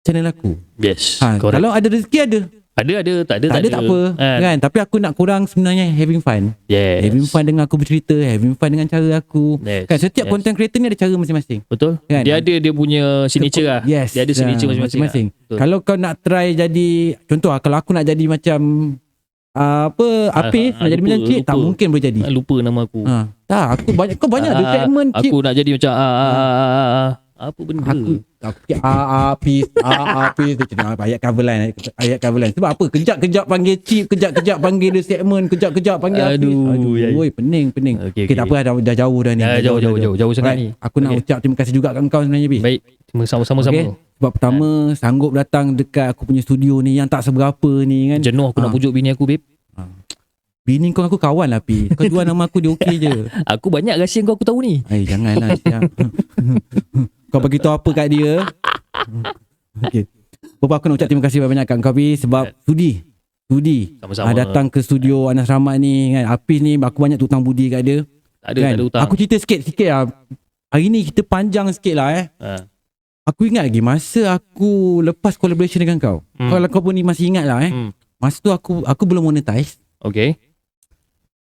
channel aku. Yes. Kalau ada rezeki ada. Ada, tak ada tak apa. Kan? Tapi aku nak kurang sebenarnya having fun. Yes. Having fun dengan aku bercerita, having fun dengan cara aku. Yes. Kan setiap content creator ni ada cara masing-masing. Betul. Kan? Dia ada dia punya signature lah. Yes. Dia ada signature masing-masing. Kalau kau nak try jadi, contoh kalau aku nak jadi macam Apis nak jadi macam Cik, tak mungkin boleh jadi. Lupa nama aku. Tak, kau banyak ada segmen Cik. Aku nak jadi macam apa benda? Apis dia cakap ayat cover line. Sebab apa? Kejap-kejap panggil Cip, kejap-kejap panggil dia segmen, kejap-kejap panggil Apis. Aduh, pening. Okay, tak apa, dah jauh dah ni. Jauh sangat ni. Aku nak ucap terima kasih juga kat kau sebenarnya, Bis. Baik, sama-sama. Sebab pertama sanggup datang dekat aku punya studio ni yang tak seberapa ni kan. Jenuh aku nak pujuk bini aku, babe. Bini kau aku kawan lah, Pi. Kau jual nama aku dia okey je. Aku banyak rahsia kau aku tahu ni. Janganlah siap. Kau bagi tahu apa kat dia. Okey. Bapak aku nak ucap terima kasih banyak kat kau, Pi, sebab sudi sama-sama datang ke studio Anas Rahmat ni kan. Apis ni aku banyak tutang budi kat dia. Tak ada hutang. Aku cerita sikit-sikit lah. Hari ni kita panjang sikit lah Aku ingat lagi masa aku lepas collaboration dengan kau. Kalau kau pun ni masih ingat lah Masa tu aku belum monetize. Okay.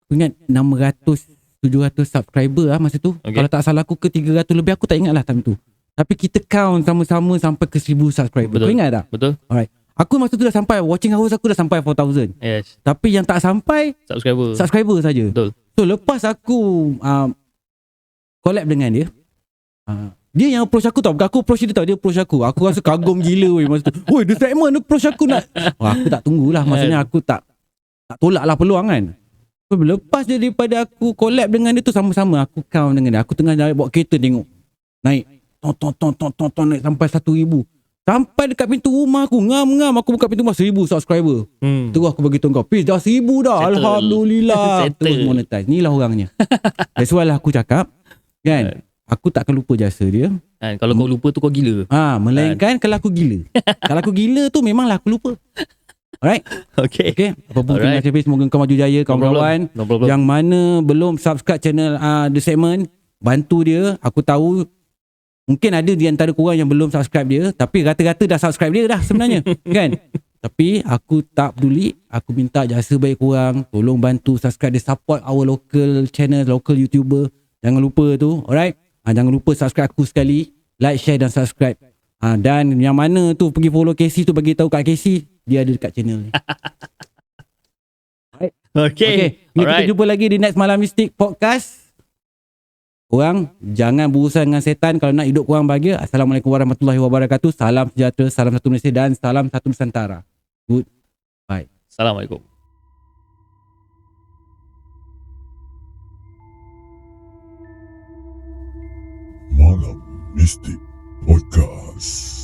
Aku ingat 600-700 subscriber lah masa tu. Kalau tak salah aku ke 300 lebih, aku tak ingat lah time tu. Tapi kita count sama-sama sampai ke 1000 subscriber. Betul. Kau ingat tak? Betul. Alright. Aku masa tu dah sampai, watching hours aku dah sampai 4,000. Yes. Tapi yang tak sampai subscriber saja. Betul. So lepas aku collab dengan dia, dia yang approach aku tau. Bukan aku approach dia tau. Dia approach aku. Aku rasa kagum gila weh masa tu. Woi, The Segment approach aku nak. Aku tak tunggulah. Maksudnya aku tak tolak lah peluang kan. So, lepas dia daripada aku collab dengan dia tu, sama-sama aku count dengan dia. Aku tengah bawa kereta tengok. Naik. Ton naik sampai 1,000. Sampai dekat pintu rumah aku. Ngam. Aku buka pintu rumah 1,000 subscriber. Terus aku bagi tahu kau. Peace dah 1,000 dah. Settle. Alhamdulillah. Settle. Terus monetize. Inilah orangnya. That's why lah aku cakap. Kan. Aku tak akan lupa jasa dia. Kalau kau lupa tu kau gila. Melainkan kalau aku gila. Kalau aku gila tu memanglah aku lupa. Alright. Okay. Apa pun terima kasih. Semoga kau maju jaya kawan-kawan. No problem. Yang mana belum subscribe channel The Segment, bantu dia. Aku tahu mungkin ada di antara korang yang belum subscribe dia, tapi rata-rata dah subscribe dia dah sebenarnya. Kan? Tapi aku tak peduli. Aku minta jasa baik korang. Tolong bantu subscribe dia. Support our local channel, local YouTuber. Jangan lupa tu. Alright. Jangan lupa subscribe aku sekali. Like, share dan subscribe. Dan yang mana tu pergi follow Casey tu, bagi tahu kat Casey dia ada dekat channel ni. Alright. Okay. Kita jumpa lagi di next Malam Mistik Podcast. Korang jangan berurusan dengan setan kalau nak hidup korang bahagia. Assalamualaikum warahmatullahi wabarakatuh. Salam sejahtera, salam satu Malaysia dan salam satu Nusantara. Good. Bye. Assalamualaikum. Malam Mistik Podcast.